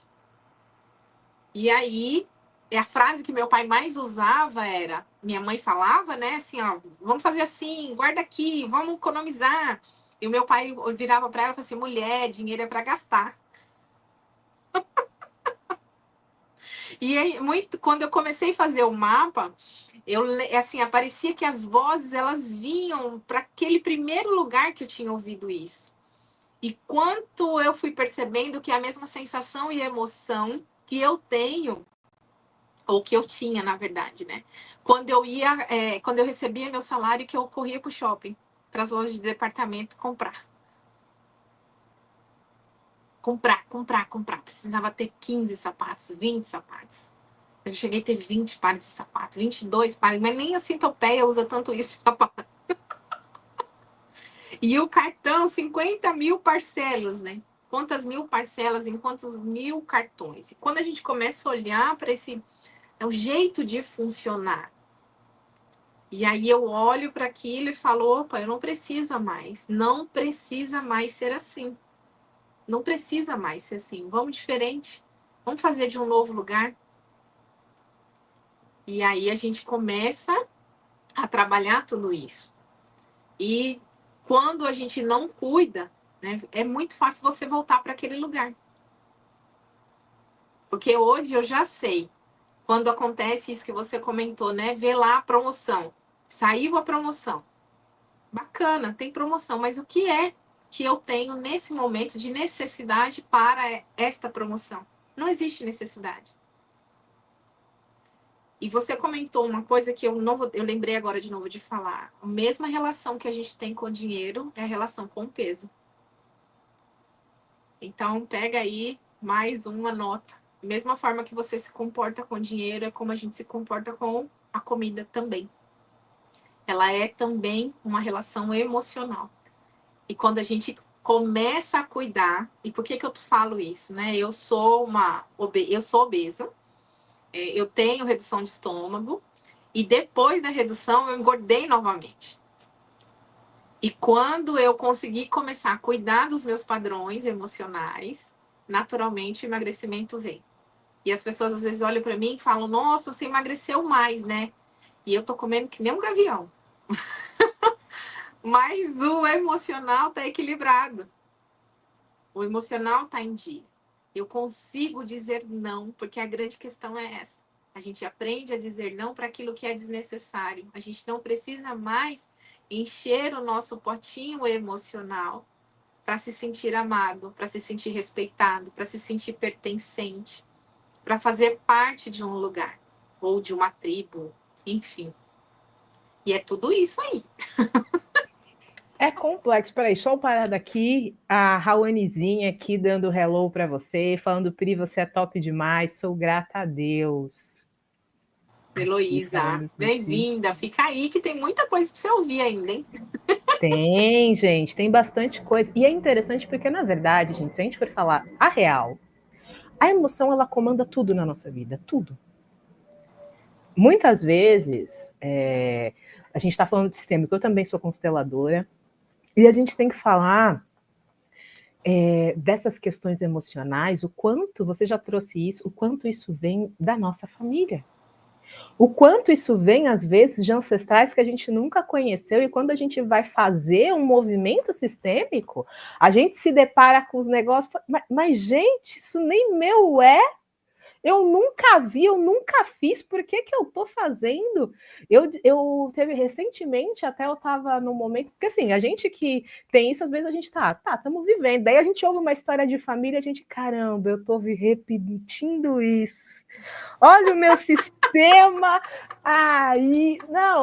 E aí, a frase que meu pai mais usava era, minha mãe falava, né, assim, ó, vamos fazer assim, guarda aqui, vamos economizar. E o meu pai virava para ela e falava assim, mulher, dinheiro é para gastar. E aí, quando eu comecei a fazer o mapa, assim, aparecia que as vozes, elas vinham para aquele primeiro lugar que eu tinha ouvido isso. E quanto eu fui percebendo que é a mesma sensação e emoção que eu tenho, ou que eu tinha, na verdade, né? Quando eu recebia meu salário, que eu corria para o shopping, para as lojas de departamento comprar. Comprar. Precisava ter 15 sapatos, 20 sapatos. Eu cheguei a ter 20 pares de sapato, 22 pares, mas nem a Centopeia usa tanto isso de sapato. E o cartão, 50 mil parcelas, né? Quantas mil parcelas em quantos mil cartões? E quando a gente começa a olhar para esse o jeito de funcionar, e aí eu olho para aquilo e falo, opa, eu não precisa mais ser assim. Não precisa mais ser assim. Vamos diferente. Vamos fazer de um novo lugar. E aí a gente começa a trabalhar tudo isso. E quando a gente não cuida, né, é muito fácil você voltar para aquele lugar. Porque hoje eu já sei, quando acontece isso que você comentou, né? Vê lá a promoção. Saiu a promoção. Bacana, tem promoção, mas o que é que eu tenho nesse momento de necessidade para esta promoção? Não existe necessidade. E você comentou uma coisa que eu lembrei agora de novo de falar. A mesma relação que a gente tem com o dinheiro é a relação com o peso. Então, pega aí mais uma nota. Mesma forma que você se comporta com o dinheiro, é como a gente se comporta com a comida também. Ela é também uma relação emocional. E quando a gente começa a cuidar, e por que eu falo isso, né? Eu sou obesa, eu tenho redução de estômago, e depois da redução eu engordei novamente. E quando eu consegui começar a cuidar dos meus padrões emocionais, naturalmente o emagrecimento vem. E as pessoas às vezes olham para mim e falam, nossa, você emagreceu mais, né? E eu tô comendo que nem um gavião. Mas o emocional tá equilibrado. O emocional tá em dia. Eu consigo dizer não, porque a grande questão é essa. A gente aprende a dizer não para aquilo que é desnecessário. A gente não precisa mais encher o nosso potinho emocional para se sentir amado, para se sentir respeitado, para se sentir pertencente, para fazer parte de um lugar ou de uma tribo, enfim. E é tudo isso aí. É complexo. Peraí, só uma parada aqui. A Raonizinha aqui dando hello para você, falando, Pri, você é top demais, sou grata a Deus. Aqui Heloísa, falando contigo. bem-vinda. Fica aí que tem muita coisa para você ouvir ainda, hein? Tem, gente, tem bastante coisa. E é interessante porque, na verdade, gente, se a gente for falar a real, a emoção, ela comanda tudo na nossa vida, tudo. muitas vezes, a gente está falando de sistêmico, eu também sou consteladora, e a gente tem que falar dessas questões emocionais, o quanto, você já trouxe isso, o quanto isso vem da nossa família. O quanto isso vem, às vezes, de ancestrais que a gente nunca conheceu, e quando a gente vai fazer um movimento sistêmico, a gente se depara com os negócios, mas gente, isso nem meu é, eu nunca vi, eu nunca fiz, por que que eu tô fazendo? Eu teve recentemente, até eu tava num momento, porque assim, a gente que tem isso, às vezes a gente estamos vivendo, daí a gente ouve uma história de família, a gente, caramba, eu tô repetindo isso. Olha o meu sistema aí. Não,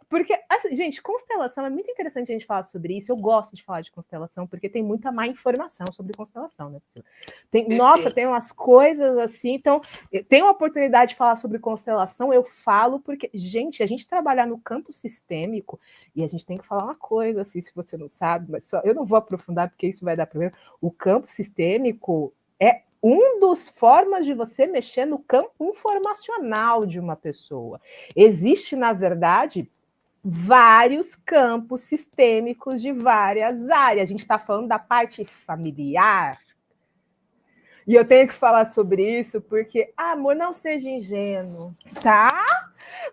porque, assim, gente, constelação é muito interessante a gente falar sobre isso. Eu gosto de falar de constelação, porque tem muita má informação sobre constelação, né? Nossa, tem umas coisas assim. Então, tem uma oportunidade de falar sobre constelação, eu falo, porque, gente, a gente trabalhar no campo sistêmico, e a gente tem que falar uma coisa, assim, se você não sabe, mas só, eu não vou aprofundar, porque isso vai dar problema. O campo sistêmico é um dos formas de você mexer no campo informacional de uma pessoa. Existe, na verdade, vários campos sistêmicos de várias áreas. A gente está falando da parte familiar. E eu tenho que falar sobre isso porque, amor, não seja ingênuo, tá?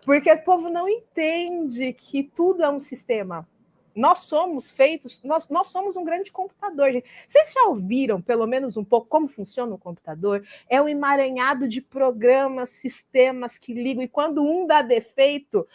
Porque o povo não entende que tudo é um sistema. Nós somos feitos, nós somos um grande computador, gente. Vocês já ouviram, pelo menos um pouco, como funciona um computador? É um emaranhado de programas, sistemas que ligam, e quando um dá defeito,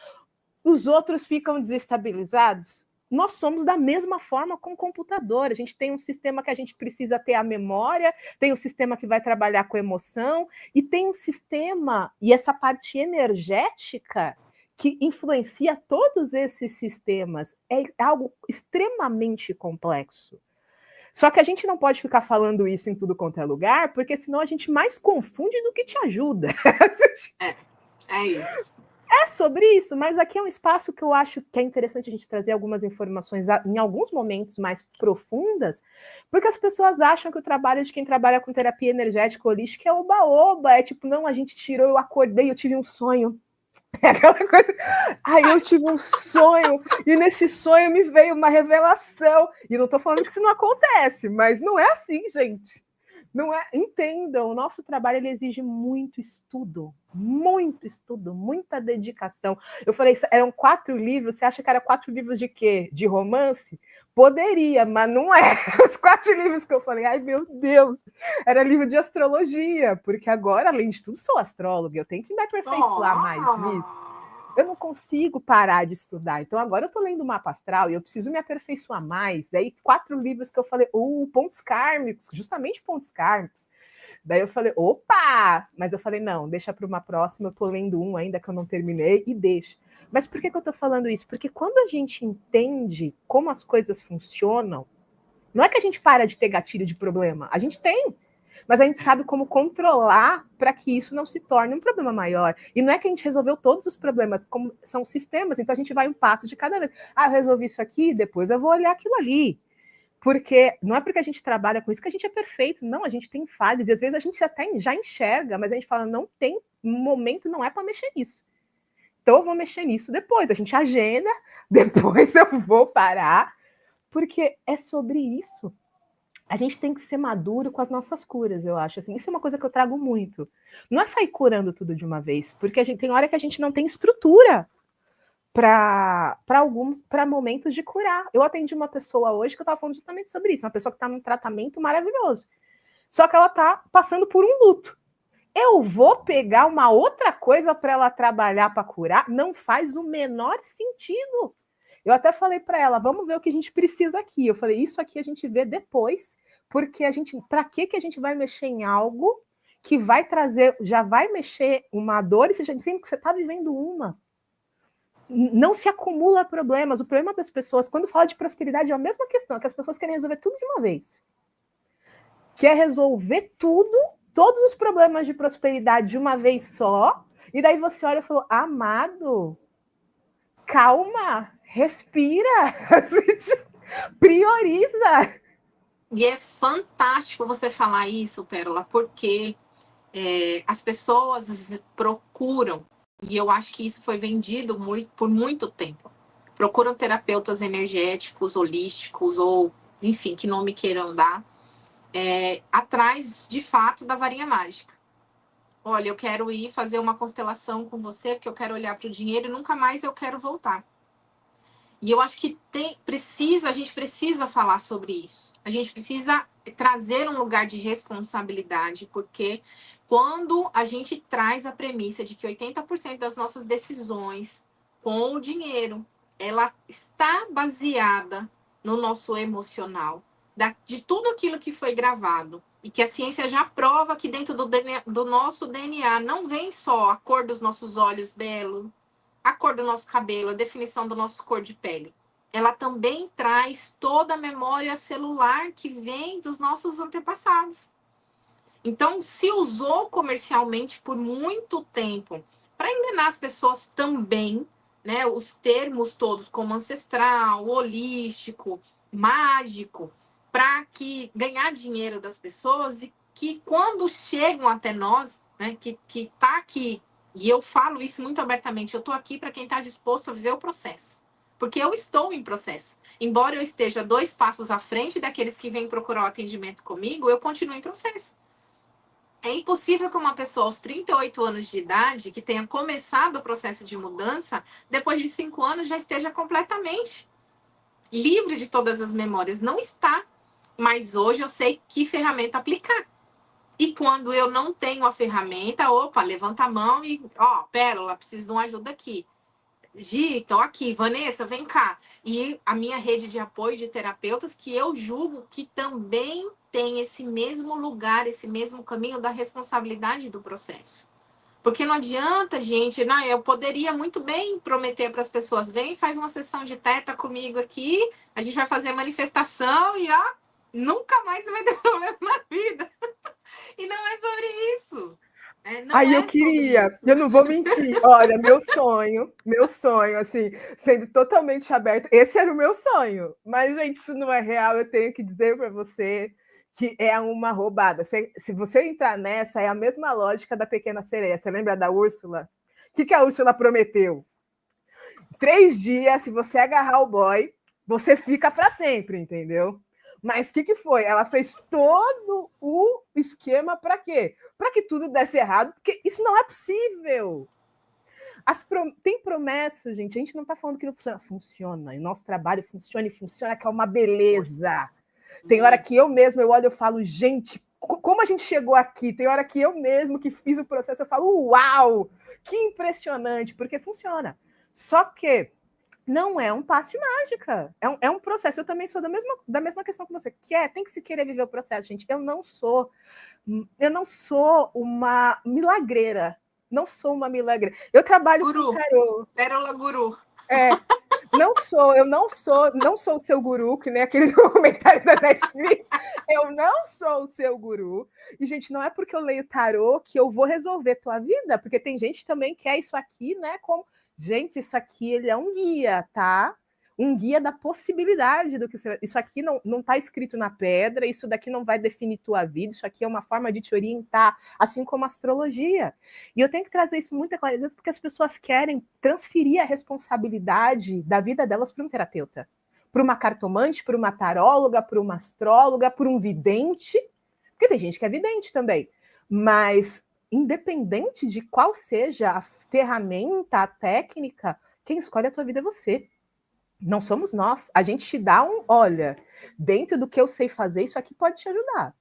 os outros ficam desestabilizados. Nós somos da mesma forma com o computador. A gente tem um sistema que a gente precisa ter a memória, tem um sistema que vai trabalhar com emoção, e tem um sistema, e essa parte energética que influencia todos esses sistemas. É algo extremamente complexo. Só que a gente não pode ficar falando isso em tudo quanto é lugar, porque senão a gente mais confunde do que te ajuda. É isso. É sobre isso, mas aqui é um espaço que eu acho que é interessante a gente trazer algumas informações em alguns momentos mais profundas, porque as pessoas acham que o trabalho de quem trabalha com terapia energética holística é oba-oba, é tipo, não, a gente tirou, eu acordei, eu tive um sonho. É aquela coisa. Aí eu tive um sonho, e nesse sonho me veio uma revelação. E não tô falando que isso não acontece, mas não é assim, gente. Não é, entendam, o nosso trabalho ele exige muito estudo, muita dedicação. Eu falei, eram 4 livros, você acha que era 4 livros de quê? De romance? Poderia, mas não é. Os 4 livros que eu falei, ai meu Deus, era livro de astrologia, porque agora, além de tudo, sou astróloga, eu tenho que me aperfeiçoar mais nisso. Eu não consigo parar de estudar. Então, agora eu estou lendo o mapa astral e eu preciso me aperfeiçoar mais. Daí, 4 livros que eu falei, pontos kármicos, justamente pontos kármicos. Daí eu falei, opa! Mas eu falei, não, deixa para uma próxima, eu estou lendo um ainda que eu não terminei e deixa. Mas por que eu estou falando isso? Porque quando a gente entende como as coisas funcionam, não é que a gente para de ter gatilho de problema, a gente tem. Mas a gente sabe como controlar para que isso não se torne um problema maior. E não é que a gente resolveu todos os problemas, como são sistemas, então a gente vai um passo de cada vez. Ah, eu resolvi isso aqui, depois eu vou olhar aquilo ali. Porque não é porque a gente trabalha com isso que a gente é perfeito, não, a gente tem falhas, e às vezes a gente até já enxerga, mas a gente fala, não tem momento, não é para mexer nisso. Então eu vou mexer nisso depois, a gente agenda, depois eu vou parar, porque é sobre isso. A gente tem que ser maduro com as nossas curas, eu acho. Assim, isso é uma coisa que eu trago muito. Não é sair curando tudo de uma vez, porque a gente tem hora que a gente não tem estrutura para momentos de curar. Eu atendi uma pessoa hoje que eu estava falando justamente sobre isso, uma pessoa que está num tratamento maravilhoso. Só que ela está passando por um luto. Eu vou pegar uma outra coisa para ela trabalhar para curar? Não faz o menor sentido. Eu até falei para ela, vamos ver o que a gente precisa aqui. Eu falei, isso aqui a gente vê depois, porque para que a gente vai mexer em algo que vai trazer, já vai mexer uma dor, e você já dizendo que você está vivendo uma. Não se acumula problemas. O problema das pessoas, quando fala de prosperidade, é a mesma questão, que as pessoas querem resolver tudo de uma vez. Quer resolver tudo, todos os problemas de prosperidade de uma vez só, e daí você olha e fala, amado, calma, respira, prioriza. E é fantástico você falar isso, Pérola, porque as pessoas procuram E eu acho que isso foi vendido por muito tempo. Procuram terapeutas energéticos, holísticos, ou enfim, que nome queiram dar, atrás de fato da varinha mágica. Olha, eu quero ir fazer uma constelação com você, porque eu quero olhar para o dinheiro e nunca mais eu quero voltar. E eu acho que a gente precisa falar sobre isso. A gente precisa trazer um lugar de responsabilidade, porque quando a gente traz a premissa de que 80% das nossas decisões com o dinheiro, ela está baseada no nosso emocional, de tudo aquilo que foi gravado, e que a ciência já prova que dentro do nosso DNA não vem só a cor dos nossos olhos belo, a cor do nosso cabelo, a definição do nosso cor de pele. Ela também traz toda a memória celular que vem dos nossos antepassados. Então, se usou comercialmente por muito tempo para enganar as pessoas também, né? Os termos todos como ancestral, holístico, mágico, para que ganhar dinheiro das pessoas e que quando chegam até nós, né? Que tá aqui, e eu falo isso muito abertamente, eu estou aqui para quem está disposto a viver o processo, porque eu estou em processo. Embora eu esteja 2 passos à frente daqueles que vêm procurar o atendimento comigo, eu continuo em processo. É impossível que uma pessoa aos 38 anos de idade, que tenha começado o processo de mudança, depois de 5 anos já esteja completamente livre de todas as memórias. Não está. Mas hoje eu sei que ferramenta aplicar. E quando eu não tenho a ferramenta, opa, levanta a mão e, ó, Pérola, preciso de uma ajuda aqui. Gi, tô aqui. Vanessa, vem cá. E a minha rede de apoio de terapeutas, que eu julgo que também tem esse mesmo lugar, esse mesmo caminho da responsabilidade do processo. Porque não adianta, gente, não, eu poderia muito bem prometer para as pessoas, vem, faz uma sessão de teta comigo aqui, a gente vai fazer a manifestação e, ó, nunca mais você vai ter problema na vida. E não é sobre isso. Não Aí eu é sobre queria, isso. eu não vou mentir, olha, meu sonho, assim, sendo totalmente aberto, esse era o meu sonho, mas, gente, isso não é real, eu tenho que dizer para você que é uma roubada. Se você entrar nessa, é a mesma lógica da Pequena Sereia. Você lembra da Úrsula? O que a Úrsula prometeu? 3 dias, se você agarrar o boy, você fica para sempre, entendeu? Mas o que foi? Ela fez todo o esquema para quê? Para que tudo desse errado, porque isso não é possível. Tem promessas, gente. A gente não está falando que não funciona. Funciona. E o nosso trabalho funciona e funciona, que é uma beleza. Tem hora que eu mesma eu olho e falo, gente, como a gente chegou aqui? Tem hora que eu mesmo que fiz o processo, eu falo, uau, que impressionante, porque funciona. Só que não é um passe de mágica. É um processo. Eu também sou da mesma questão que você. Tem que se querer viver o processo, gente. Eu não sou uma milagreira. Não sou uma milagreira. Eu trabalho Guru, com tarô. Pérola Guru. Eu não sou o seu guru, que nem aquele documentário da Netflix. Eu não sou o seu guru. E, gente, não é porque eu leio tarô que eu vou resolver tua vida, porque tem gente também que quer isso aqui, né? Como, gente, isso aqui ele é um guia, tá? Um guia da possibilidade do que você... Isso aqui não está escrito na pedra, isso daqui não vai definir tua vida, isso aqui é uma forma de te orientar, assim como a astrologia. E eu tenho que trazer isso muito claramente, porque as pessoas querem transferir a responsabilidade da vida delas para um terapeuta, para uma cartomante, para uma taróloga, para uma astróloga, para um vidente, porque tem gente que é vidente também, mas independente de qual seja a ferramenta, a técnica, quem escolhe a tua vida é você. Não somos nós. A gente te dá olha, dentro do que eu sei fazer, isso aqui pode te ajudar.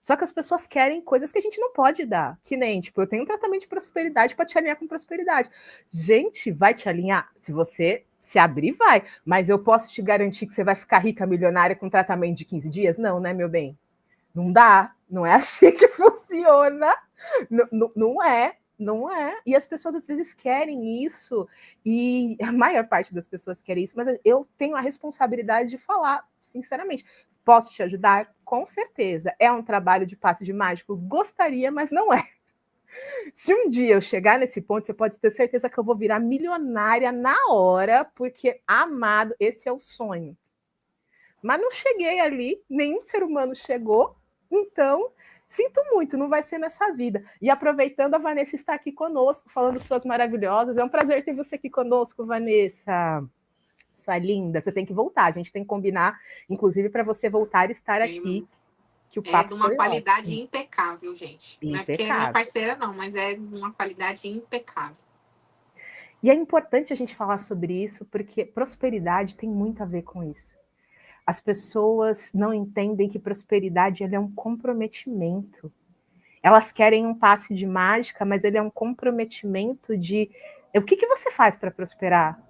Só que as pessoas querem coisas que a gente não pode dar. Que nem, tipo, eu tenho um tratamento de prosperidade para te alinhar com prosperidade. Gente, vai te alinhar? Se você se abrir, vai. Mas eu posso te garantir que você vai ficar rica, milionária com tratamento de 15 dias? Não, né, meu bem? Não dá. Não é assim que funciona. Não é. Não é. E as pessoas às vezes querem isso, e a maior parte das pessoas querem isso, mas eu tenho a responsabilidade de falar, sinceramente. Posso te ajudar? Com certeza. É um trabalho de passe de mágico? Gostaria, mas não é. Se um dia eu chegar nesse ponto, você pode ter certeza que eu vou virar milionária na hora, porque, amado, esse é o sonho. Mas não cheguei ali, nenhum ser humano chegou, então Sinto muito, não vai ser nessa vida. E aproveitando, a Vanessa está aqui conosco, falando suas maravilhosas. É um prazer ter você aqui conosco, Vanessa. Sua linda, você tem que voltar. A gente tem que combinar, inclusive, para você voltar e estar aqui, que o É papo de uma foi qualidade ótimo. impecável, gente. Não é porque é minha Impecável. parceira, não, mas é de uma qualidade impecável. E é importante a gente falar sobre isso, porque prosperidade tem muito a ver com isso. As pessoas não entendem que prosperidade ele é um comprometimento. Elas querem um passe de mágica, mas ele é um comprometimento de o que você faz para prosperar?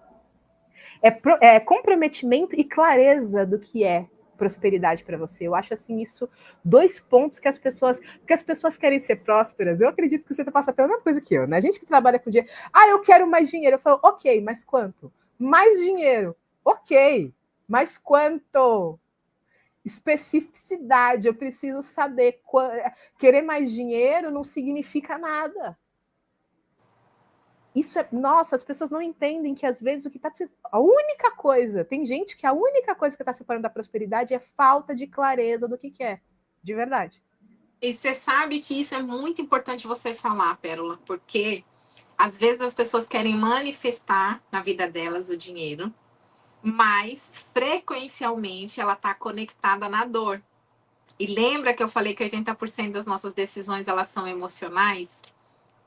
É comprometimento e clareza do que é prosperidade para você. Eu acho assim isso 2 pontos porque as pessoas querem ser prósperas. Eu acredito que você passa pela mesma coisa que eu, né? A gente que trabalha com dinheiro, eu quero mais dinheiro. Eu falo, ok, mas quanto? Mais dinheiro, ok, mas quanto? Especificidade, eu preciso saber. Querer mais dinheiro não significa nada. Isso é. Nossa, as pessoas não entendem que às vezes o que está. A única coisa. Tem gente que a única coisa que está separando da prosperidade é falta de clareza do que é. De verdade. E você sabe que isso é muito importante você falar, Pérola, porque às vezes as pessoas querem manifestar na vida delas o dinheiro, mas frequencialmente ela está conectada na dor. E lembra que eu falei que 80% das nossas decisões elas são emocionais?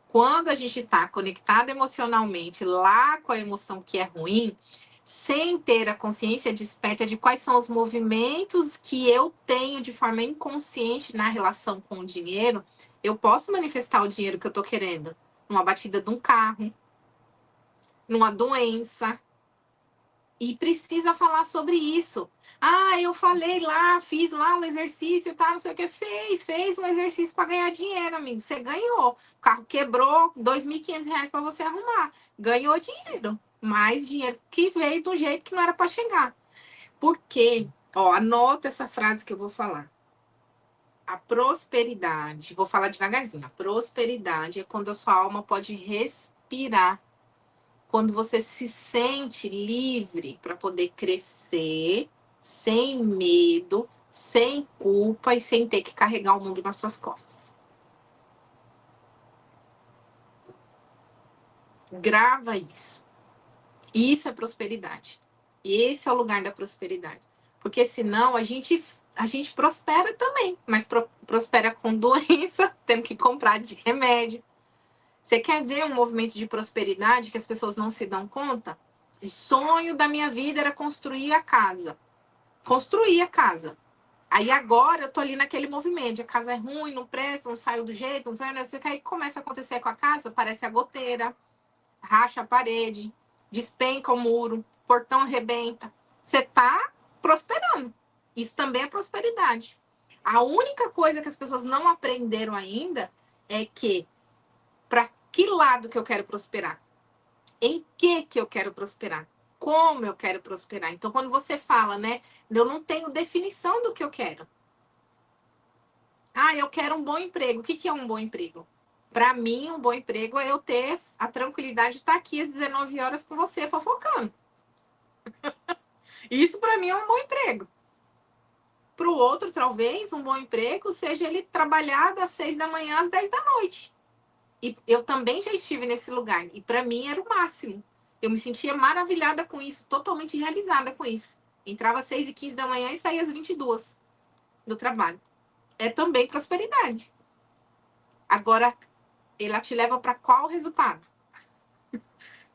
Quando a gente está conectado emocionalmente lá com a emoção que é ruim, sem ter a consciência desperta de quais são os movimentos que eu tenho de forma inconsciente na relação com o dinheiro, eu posso manifestar o dinheiro que eu estou querendo. Numa batida de um carro, numa doença, e precisa falar sobre isso. Eu falei lá, fiz lá um exercício, tá, não sei o que, fez um exercício para ganhar dinheiro, amigo. Você ganhou. O carro quebrou, R$ 2.500 para você arrumar. Ganhou dinheiro. Mais dinheiro que veio do jeito que não era para chegar. Por quê? Anota essa frase que eu vou falar. A prosperidade, vou falar devagarzinho. A prosperidade é quando a sua alma pode respirar, quando você se sente livre para poder crescer sem medo, sem culpa e sem ter que carregar o mundo nas suas costas. Grava isso. Isso é prosperidade. E esse é o lugar da prosperidade. Porque senão a gente prospera também, mas prospera com doença, tendo que comprar de remédio. Você quer ver um movimento de prosperidade que as pessoas não se dão conta? O sonho da minha vida era construir a casa. Construir a casa. Aí agora eu tô ali naquele movimento. A casa é ruim, não presta, não saiu do jeito, não vai, não sei o que. Aí começa a acontecer com a casa, parece a goteira, racha a parede, despenca o muro, portão arrebenta. Você tá prosperando. Isso também é prosperidade. A única coisa que as pessoas não aprenderam ainda é que para que lado que eu quero prosperar? Em que eu quero prosperar? Como eu quero prosperar? Então, quando você fala, né? Eu não tenho definição do que eu quero. Eu quero um bom emprego. O que é um bom emprego? Para mim, um bom emprego é eu ter a tranquilidade de estar aqui às 19 horas com você fofocando. Isso para mim é um bom emprego. Para o outro, talvez, um bom emprego seja ele trabalhar das 6 da manhã às 10 da noite. E eu também já estive nesse lugar. E para mim era o máximo. Eu me sentia maravilhada com isso, totalmente realizada com isso. Entrava às 6h15 da manhã e saía às 22 do trabalho. É também prosperidade. Agora, ela te leva para qual resultado?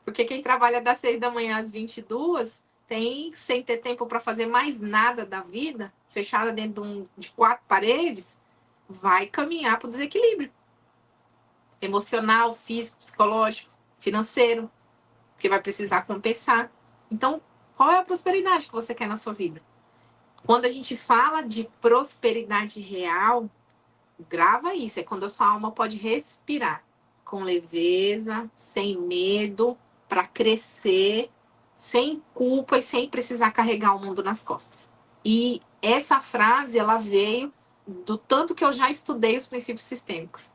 Porque quem trabalha das 6 da manhã às 22 tem, sem ter tempo para fazer mais nada da vida, fechada dentro de 4 paredes, vai caminhar para o desequilíbrio. Emocional, físico, psicológico, financeiro, porque vai precisar compensar. Então, qual é a prosperidade que você quer na sua vida? Quando a gente fala de prosperidade real, grava isso, é quando a sua alma pode respirar com leveza, sem medo, para crescer, sem culpa e sem precisar carregar o mundo nas costas. E essa frase, ela veio do tanto que eu já estudei os princípios sistêmicos.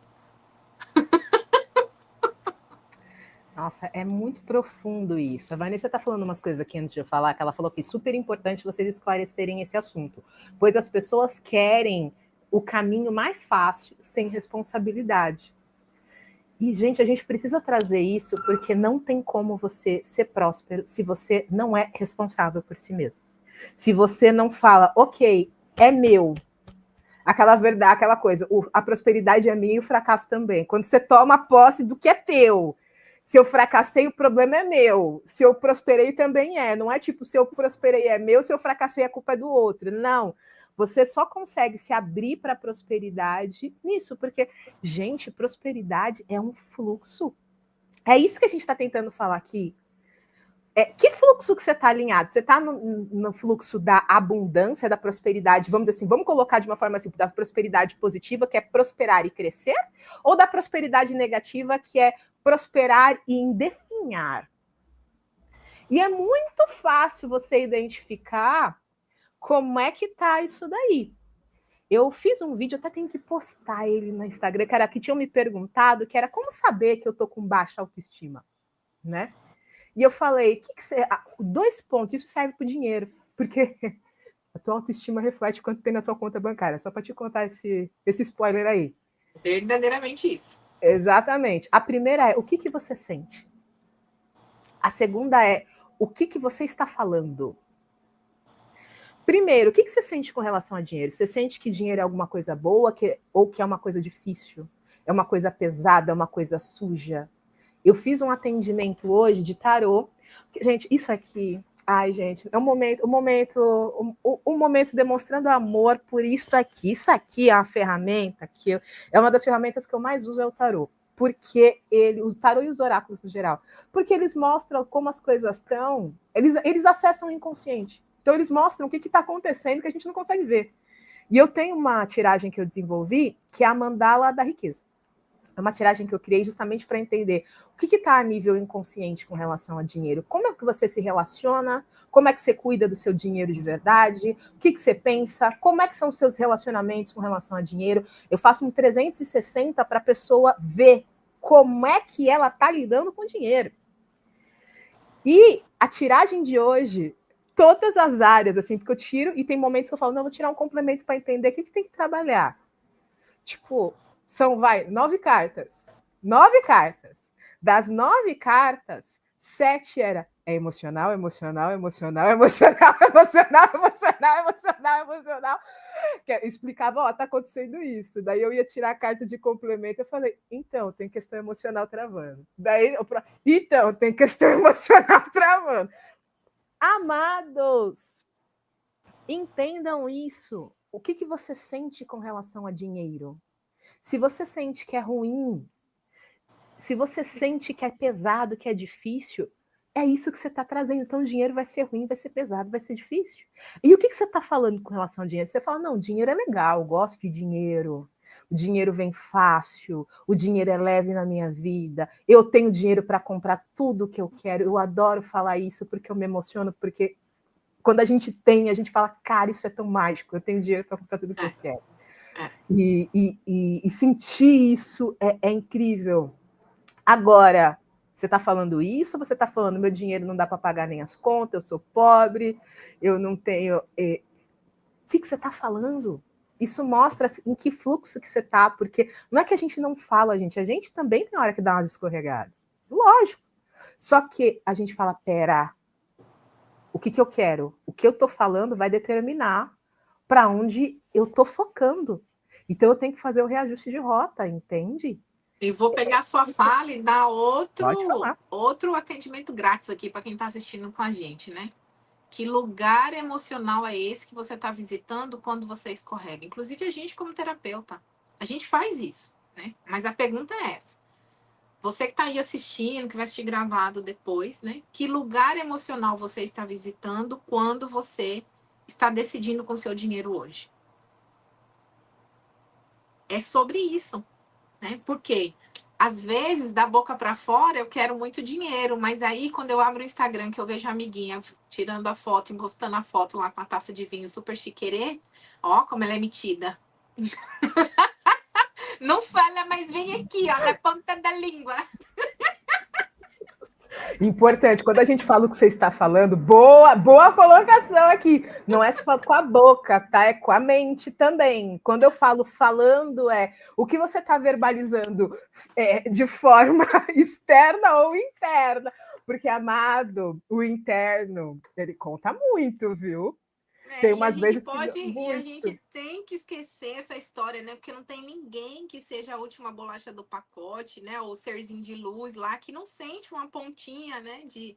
Nossa, é muito profundo isso. A Vanessa está falando umas coisas aqui antes de eu falar, que ela falou que é super importante vocês esclarecerem esse assunto, pois as pessoas querem o caminho mais fácil, sem responsabilidade. E, gente, a gente precisa trazer isso porque não tem como você ser próspero se você não é responsável por si mesmo. Se você não fala, ok, é meu, aquela verdade, aquela coisa, a prosperidade é minha e o fracasso também. Quando você toma posse do que é teu, se eu fracassei, o problema é meu. Se eu prosperei, também é. Não é tipo, se eu prosperei é meu, se eu fracassei, a culpa é do outro. Não. Você só consegue se abrir para a prosperidade nisso, porque, gente, prosperidade é um fluxo. É isso que a gente está tentando falar aqui. Que fluxo que você está alinhado? Você está no fluxo da abundância, da prosperidade, vamos dizer assim, vamos colocar de uma forma assim, da prosperidade positiva, que é prosperar e crescer, ou da prosperidade negativa, que é prosperar e endefinhar? E é muito fácil você identificar como é que tá isso daí. Eu fiz um vídeo, até tenho que postar ele no Instagram, cara, que tinham me perguntado, que era como saber que eu tô com baixa autoestima, né? E eu falei, que você... 2 pontos, isso serve para o dinheiro, porque a tua autoestima reflete quanto tem na tua conta bancária, só para te contar esse spoiler aí. Verdadeiramente isso. Exatamente. A primeira é, o que você sente? A segunda é, o que você está falando? Primeiro, o que você sente com relação a dinheiro? Você sente que dinheiro é alguma coisa boa ou que é uma coisa difícil? É uma coisa pesada, é uma coisa suja? Eu fiz um atendimento hoje de tarô. Gente, isso aqui, ai, gente, é um momento demonstrando amor por isso aqui. Isso aqui é uma ferramenta é uma das ferramentas que eu mais uso, é o tarô. Porque o tarô e os oráculos no geral. Porque eles mostram como as coisas estão, eles acessam o inconsciente. Então, eles mostram o que está acontecendo que a gente não consegue ver. E eu tenho uma tiragem que eu desenvolvi, que é a mandala da riqueza. É uma tiragem que eu criei justamente para entender o que está a nível inconsciente com relação a dinheiro. Como é que você se relaciona? Como é que você cuida do seu dinheiro de verdade? O que você pensa? Como é que são os seus relacionamentos com relação a dinheiro? Eu faço um 360 para a pessoa ver como é que ela está lidando com o dinheiro. E a tiragem de hoje, todas as áreas, assim, porque eu tiro e tem momentos que eu falo, não, vou tirar um complemento para entender o que tem que trabalhar. Tipo, são, 9 cartas. 9 cartas. Das 9 cartas, 7 era emocional, emocional, emocional, emocional, emocional, emocional, emocional, emocional. Que explicava, ó, tá acontecendo isso. Daí eu ia tirar a carta de complemento, eu falei, então, tem questão emocional travando. Daí, então, tem questão emocional travando. Amados, entendam isso. O que você sente com relação a dinheiro? Se você sente que é ruim, se você sente que é pesado, que é difícil, é isso que você está trazendo. Então, o dinheiro vai ser ruim, vai ser pesado, vai ser difícil. E o que você está falando com relação ao dinheiro? Você fala, não, dinheiro é legal, eu gosto de dinheiro. O dinheiro vem fácil, o dinheiro é leve na minha vida, eu tenho dinheiro para comprar tudo que eu quero. Eu adoro falar isso porque eu me emociono, porque quando a gente tem, a gente fala, cara, isso é tão mágico, eu tenho dinheiro para comprar tudo que eu quero. E sentir isso é incrível. Agora, você está falando isso ou você está falando meu dinheiro não dá para pagar nem as contas, eu sou pobre, eu não tenho... O que você está falando? Isso mostra em que fluxo que você está, porque não é que a gente não fala, a gente também tem hora que dá umas escorregadas. Lógico. Só que a gente fala, pera, o que eu quero? O que eu estou falando vai determinar para onde eu estou focando. Então, eu tenho que fazer o reajuste de rota, entende? E vou pegar sua fala e dar outro atendimento grátis aqui para quem está assistindo com a gente, né? Que lugar emocional é esse que você está visitando quando você escorrega? Inclusive, a gente, como terapeuta, a gente faz isso, né? Mas a pergunta é essa. Você que está aí assistindo, que vai assistir gravado depois, né? Que lugar emocional você está visitando quando você está decidindo com o seu dinheiro hoje? É sobre isso, né? Porque às vezes, da boca para fora, eu quero muito dinheiro, mas aí quando eu abro o Instagram, que eu vejo a amiguinha tirando a foto e postando a foto lá com a taça de vinho super chiquerê, ó, como ela é metida. Não fala, mas vem aqui, ó, na ponta da língua. Importante, quando a gente fala o que você está falando, boa colocação aqui. Não é só com a boca, tá? É com a mente também. Quando eu falo falando, é o que você está verbalizando de forma externa ou interna. Porque, amado, o interno, ele conta muito, viu? Tem E a umas gente vezes que pode, e a muito. gente tem que esquecer essa história, né? Porque não tem ninguém que seja a última bolacha do pacote, né? Ou serzinho de luz lá, que não sente uma pontinha, né? De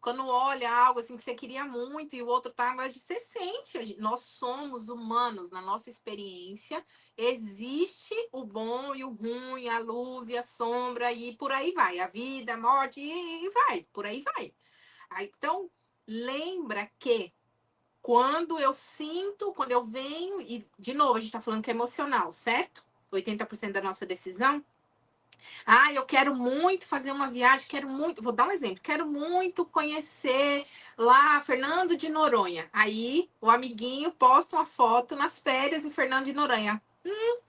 quando olha algo assim que você queria muito e o outro tá, mas você sente. Nós somos humanos, na nossa experiência, existe o bom e o ruim, a luz e a sombra, e por aí vai, a vida, a morte, e vai, por aí vai. Então, lembra que quando eu venho, e de novo, a gente tá falando que é emocional, certo? 80% da nossa decisão. Ah, eu quero muito fazer uma viagem, quero muito, vou dar um exemplo, quero muito conhecer lá Fernando de Noronha. Aí o amiguinho posta uma foto nas férias em Fernando de Noronha.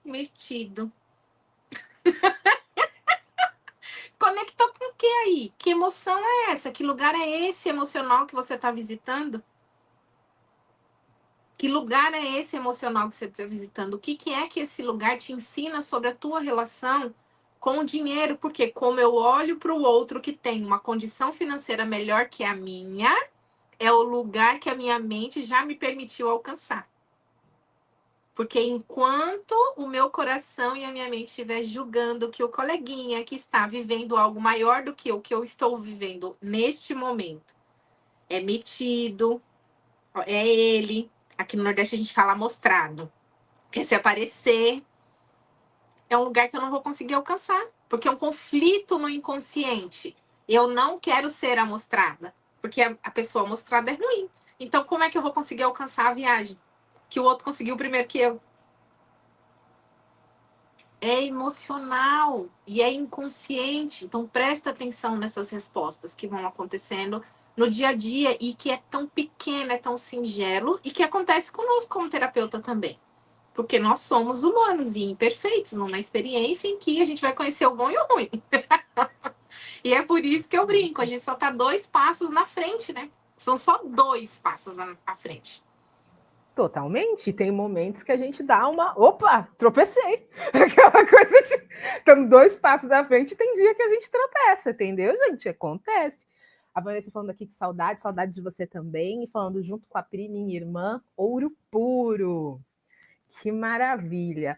Metido. Conectou com o que aí? Que emoção é essa? Que lugar é esse emocional que você está visitando? Que lugar é esse emocional que você está visitando? O que é que esse lugar te ensina sobre a tua relação com o dinheiro? Porque como eu olho para o outro que tem uma condição financeira melhor que a minha, é o lugar que a minha mente já me permitiu alcançar. Porque enquanto o meu coração e a minha mente estiver julgando que o coleguinha que está vivendo algo maior do que o que eu estou vivendo neste momento é metido, é ele. Aqui no Nordeste a gente fala mostrado. Quer se aparecer, é um lugar que eu não vou conseguir alcançar. Porque é um conflito no inconsciente. Eu não quero ser amostrada. Porque a pessoa mostrada é ruim. Então, como é que eu vou conseguir alcançar a viagem? Que o outro conseguiu primeiro que eu. É emocional e é inconsciente. Então, presta atenção nessas respostas que vão acontecendo no dia a dia e que é tão pequeno, é tão singelo e que acontece conosco como terapeuta também. Porque nós somos humanos e imperfeitos numa experiência em que a gente vai conhecer o bom e o ruim. E é por isso que eu brinco, a gente só tá 2 passos na frente, né? São só 2 passos à frente. Totalmente. Tem momentos que a gente dá uma. Opa, tropecei. Aquela coisa de. Estamos 2 passos à frente, tem dia que a gente tropeça, entendeu, gente? Acontece. A Vanessa falando aqui que saudade de você também, e falando junto com a Pri, minha irmã, ouro puro. Que maravilha.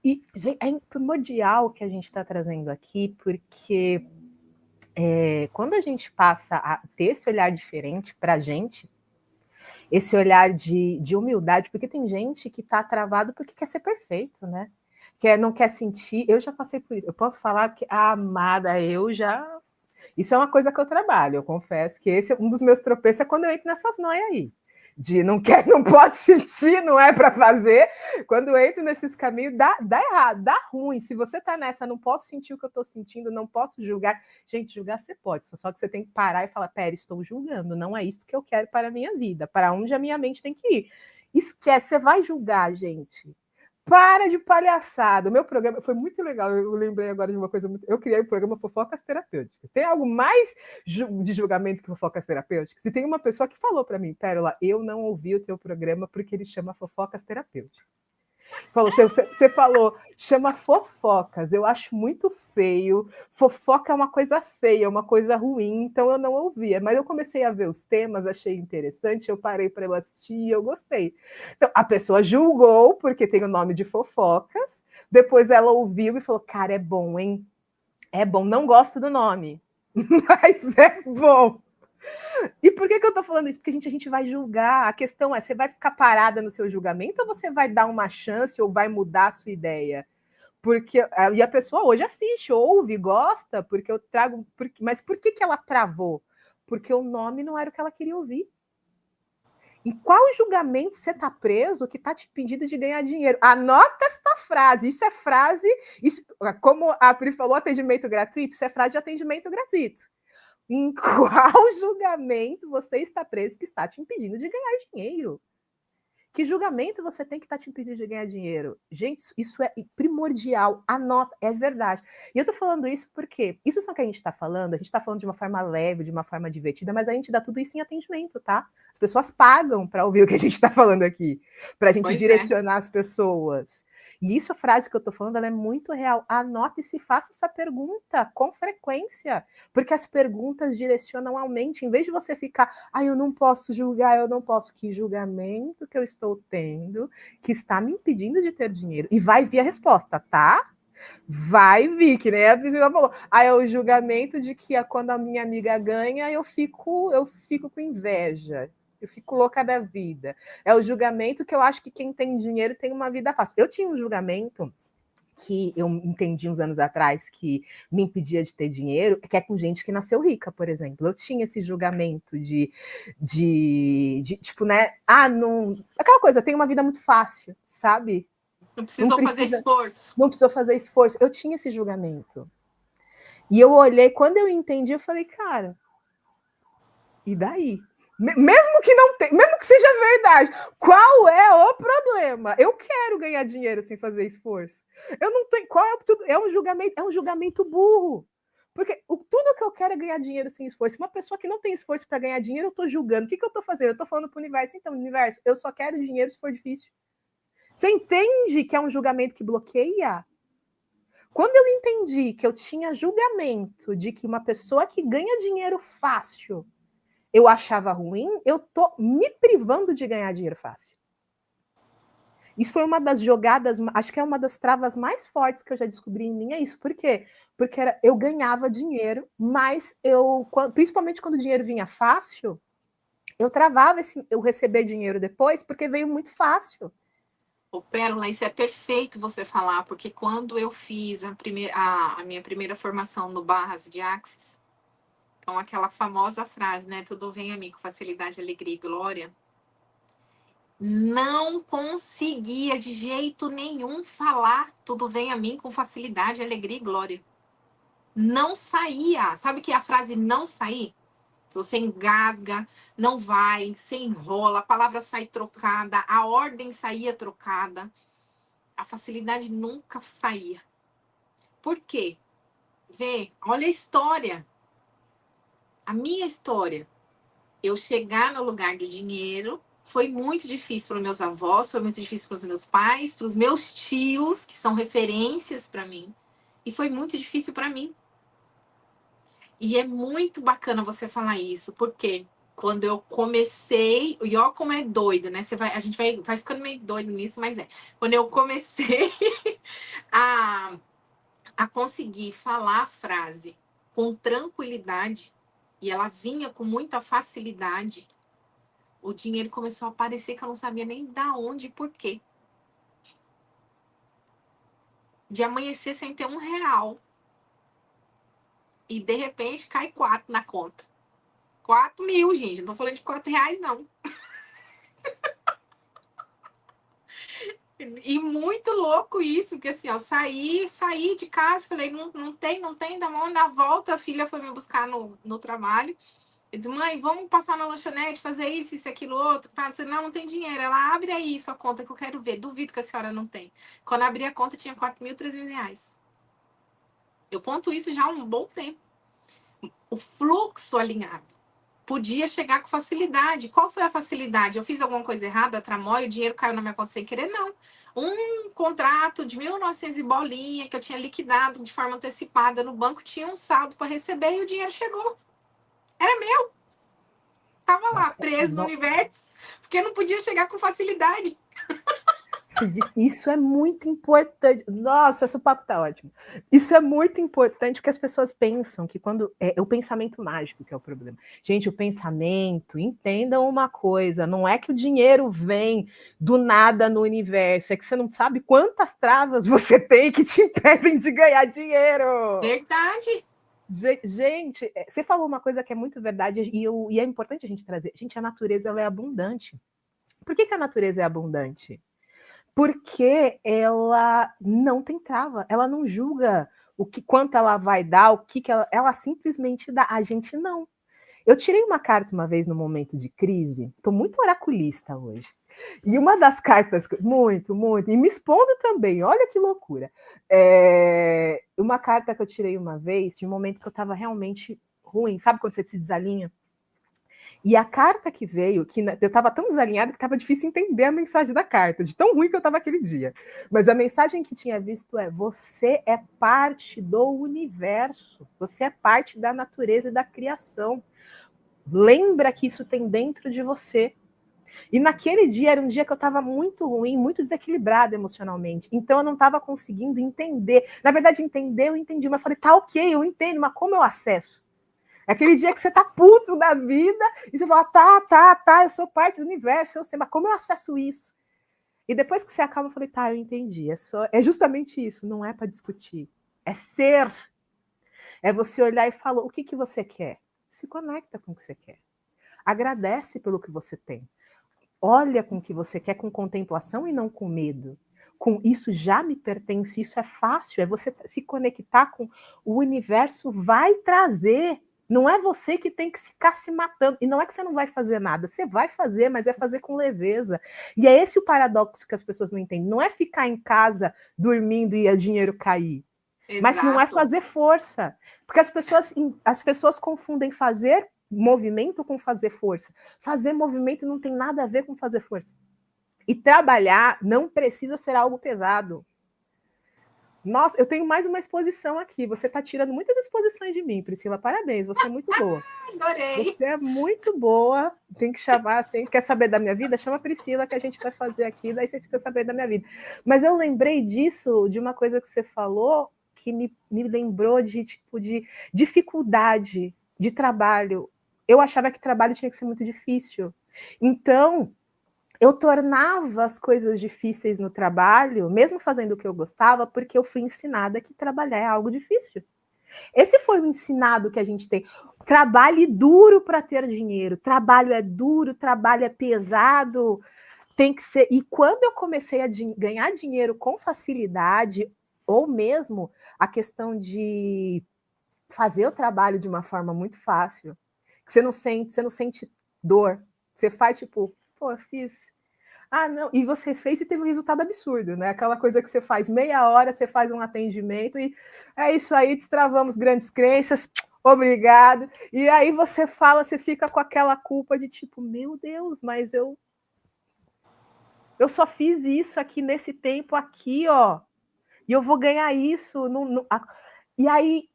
E gente, é primordial que a gente está trazendo aqui, porque quando a gente passa a ter esse olhar diferente para a gente, esse olhar de humildade, porque tem gente que está travado porque quer ser perfeito, né? Não quer sentir. Eu já passei por isso. Eu posso falar que a amada, eu já. Isso é uma coisa que eu trabalho, eu confesso que esse é um dos meus tropeços é quando eu entro nessas noias aí. De não quer, não pode sentir, não é para fazer. Quando eu entro nesses caminhos, dá errado, dá ruim. Se você tá nessa, não posso sentir o que eu tô sentindo, não posso julgar. Gente, julgar você pode, só que você tem que parar e falar: pera, estou julgando, não é isso que eu quero para a minha vida, para onde a minha mente tem que ir. Esquece, você vai julgar, gente. Para de palhaçada. O meu programa foi muito legal. Eu lembrei agora de uma coisa muito. Eu criei o programa Fofocas Terapêuticas. Tem algo mais de julgamento que Fofocas Terapêuticas? E tem uma pessoa que falou para mim, Pérola, eu não ouvi o teu programa porque ele chama Fofocas Terapêuticas. Você falou, chama fofocas. Eu acho muito feio. Fofoca é uma coisa feia, uma coisa ruim, então eu não ouvia. Mas eu comecei a ver os temas, achei interessante, eu parei para eu assistir e eu gostei. Então, a pessoa julgou, porque tem o nome de fofocas, depois ela ouviu e falou: cara, é bom, hein? É bom, não gosto do nome, mas é bom. E por que eu estou falando isso? Porque a gente vai julgar. A questão é, você vai ficar parada no seu julgamento ou você vai dar uma chance ou vai mudar a sua ideia? Porque e a pessoa hoje assiste, ouve, gosta, porque eu trago. Mas por que ela travou? Porque o nome não era o que ela queria ouvir. Em qual julgamento você está preso que está te impedindo de ganhar dinheiro? Anota esta frase. Isso é frase. Isso, como a Pri falou, atendimento gratuito, isso é frase de atendimento gratuito. Em qual julgamento você está preso que está te impedindo de ganhar dinheiro? Que julgamento você tem que estar te impedindo de ganhar dinheiro? Gente, isso é primordial. Anota, é verdade. E eu tô falando isso porque isso só que a gente tá falando de uma forma leve, de uma forma divertida, mas a gente dá tudo isso em atendimento, tá? As pessoas pagam para ouvir o que a gente tá falando aqui, pra gente direcionar as pessoas. E isso, a frase que eu tô falando, ela é muito real. Anote e se faça essa pergunta com frequência, porque as perguntas direcionam a mente. Em vez de você ficar, eu não posso julgar, eu não posso. Que julgamento que eu estou tendo que está me impedindo de ter dinheiro? E vai vir a resposta, tá? Vai vir, que nem a Priscila falou. É o julgamento de que quando a minha amiga ganha, eu fico com inveja. Eu fico louca da vida. É o julgamento que eu acho que quem tem dinheiro tem uma vida fácil. Eu tinha um julgamento que eu entendi uns anos atrás que me impedia de ter dinheiro, que é com gente que nasceu rica, por exemplo. Eu tinha esse julgamento de tipo, né? Não. Aquela coisa, tem uma vida muito fácil, sabe? Não precisou fazer esforço. Não precisou fazer esforço. Eu tinha esse julgamento. E eu olhei, quando eu entendi, eu falei, cara, e daí? Mesmo que não tenha, mesmo que seja verdade, qual é o problema? Eu quero ganhar dinheiro sem fazer esforço. Eu não tenho. Qual é um julgamento burro. Porque tudo que eu quero é ganhar dinheiro sem esforço. Uma pessoa que não tem esforço para ganhar dinheiro, eu estou julgando. O que eu estou fazendo? Eu estou falando para o universo. Então, universo, eu só quero dinheiro se for difícil. Você entende que é um julgamento que bloqueia? Quando eu entendi que eu tinha julgamento de que uma pessoa que ganha dinheiro fácil eu achava ruim, eu tô me privando de ganhar dinheiro fácil. Isso foi uma das jogadas, acho que é uma das travas mais fortes que eu já descobri em mim, é isso. Por quê? Porque eu ganhava dinheiro, mas principalmente quando o dinheiro vinha fácil, eu travava eu receber dinheiro depois, porque veio muito fácil. Pérola, isso é perfeito você falar, porque quando eu fiz a minha primeira formação no Barras de Axis, então aquela famosa frase, né? Tudo vem a mim com facilidade, alegria e glória. Não conseguia de jeito nenhum falar tudo vem a mim com facilidade, alegria e glória. Não saía. Sabe que a frase não sair? Você engasga, não vai, você enrola, a palavra sai trocada, a ordem saía trocada. A facilidade nunca saía. Por quê? Olha a história. A minha história. Eu chegar no lugar do dinheiro foi muito difícil para os meus avós, foi muito difícil para os meus pais, para os meus tios, que são referências para mim. E foi muito difícil para mim. E é muito bacana você falar isso, porque quando eu comecei, e ó como é doido, né? A gente vai ficando meio doido nisso, mas é. Quando eu comecei a conseguir falar a frase com tranquilidade, e ela vinha com muita facilidade, o dinheiro começou a aparecer que eu não sabia nem da onde e por quê. De amanhecer sem ter R$1. E de repente cai 4 na conta. 4 mil, gente. Não tô falando de R$4, não. E muito louco isso, porque assim, ó, saí de casa, falei, não tem, da mão na volta, a filha foi me buscar no trabalho. Eu disse, mãe, vamos passar na lanchonete, fazer isso, aquilo, outro. Tá? Eu disse, não tem dinheiro. Ela abre aí sua conta que eu quero ver. Duvido que a senhora não tem. Quando abri a conta, tinha R$4.300. Eu conto isso já há um bom tempo. O fluxo alinhado. Podia chegar com facilidade. Qual foi a facilidade? Eu fiz alguma coisa errada, tramóia, o dinheiro caiu na minha conta sem querer? Não. Um contrato de 1.900 e bolinha que eu tinha liquidado de forma antecipada no banco, tinha um saldo para receber e o dinheiro chegou. Era meu. Tava lá, preso no universo, porque não podia chegar com facilidade. Isso é muito importante. Nossa, esse papo tá ótimo. Isso é muito importante porque as pessoas pensam que quando é o pensamento mágico que é o problema. Gente, o pensamento, entendam uma coisa, não é que o dinheiro vem do nada no universo, é que você não sabe quantas travas você tem que te impedem de ganhar dinheiro. Verdade. Gente, você falou uma coisa que é muito verdade e é importante a gente trazer. Gente, a natureza ela é abundante. Por que a natureza é abundante? Porque ela não tem trava, ela não julga quanto ela vai dar, ela simplesmente dá. A gente não. Eu tirei uma carta uma vez no momento de crise, estou muito oraculista hoje. E uma das cartas, muito, e me expondo também, olha que loucura. Uma carta que eu tirei uma vez, de um momento que eu estava realmente ruim, sabe quando você se desalinha? E a carta que veio, que eu estava tão desalinhada que estava difícil entender a mensagem da carta, de tão ruim que eu estava aquele dia. Mas a mensagem que tinha visto é: você é parte do universo, você é parte da natureza e da criação. Lembra que isso tem dentro de você. E naquele dia, era um dia que eu estava muito ruim, muito desequilibrada emocionalmente. Então eu não estava conseguindo entender. Na verdade, entender, eu entendi. Mas eu falei, tá ok, eu entendo, mas como eu acesso? É aquele dia que você tá puto da vida e você fala, tá, eu sou parte do universo, eu sei, mas como eu acesso isso? E depois que você acalma, eu falei, tá, eu entendi. É justamente isso, não é para discutir. É ser. É você olhar e falar, o que você quer? Se conecta com o que você quer. Agradece pelo que você tem. Olha com o que você quer, com contemplação e não com medo. Com isso já me pertence, isso é fácil, é você se conectar com o universo, vai trazer. Não é você que tem que ficar se matando. E não é que você não vai fazer nada, você vai fazer, mas é fazer com leveza. E é esse o paradoxo que as pessoas não entendem. Não é ficar em casa dormindo e o dinheiro cair. Exato. Mas não é fazer força. Porque as pessoas confundem fazer movimento com fazer força. Fazer movimento não tem nada a ver com fazer força. E trabalhar não precisa ser algo pesado. Nossa, eu tenho mais uma exposição aqui. Você está tirando muitas exposições de mim, Priscila. Parabéns, você é muito boa. Adorei. Você é muito boa. Tem que chamar, assim, quer saber da minha vida? Chama a Priscila que a gente vai fazer aqui, daí você fica sabendo da minha vida. Mas eu lembrei disso, de uma coisa que você falou, que me lembrou de dificuldade de trabalho. Eu achava que trabalho tinha que ser muito difícil. Então, eu tornava as coisas difíceis no trabalho, mesmo fazendo o que eu gostava, porque eu fui ensinada que trabalhar é algo difícil. Esse foi o ensinado que a gente tem. Trabalhe duro para ter dinheiro. Trabalho é duro, trabalho é pesado. Tem que ser. E quando eu comecei a ganhar dinheiro com facilidade, ou mesmo a questão de fazer o trabalho de uma forma muito fácil, que você não sente dor. Você faz tipo, pô, eu fiz. Ah, não, e você fez e teve um resultado absurdo, né? Aquela coisa que você faz meia hora, você faz um atendimento e é isso aí, destravamos grandes crenças, obrigado. E aí você fala, você fica com aquela culpa de tipo, meu Deus, mas eu só fiz isso aqui nesse tempo aqui, ó, e eu vou ganhar isso. E aí,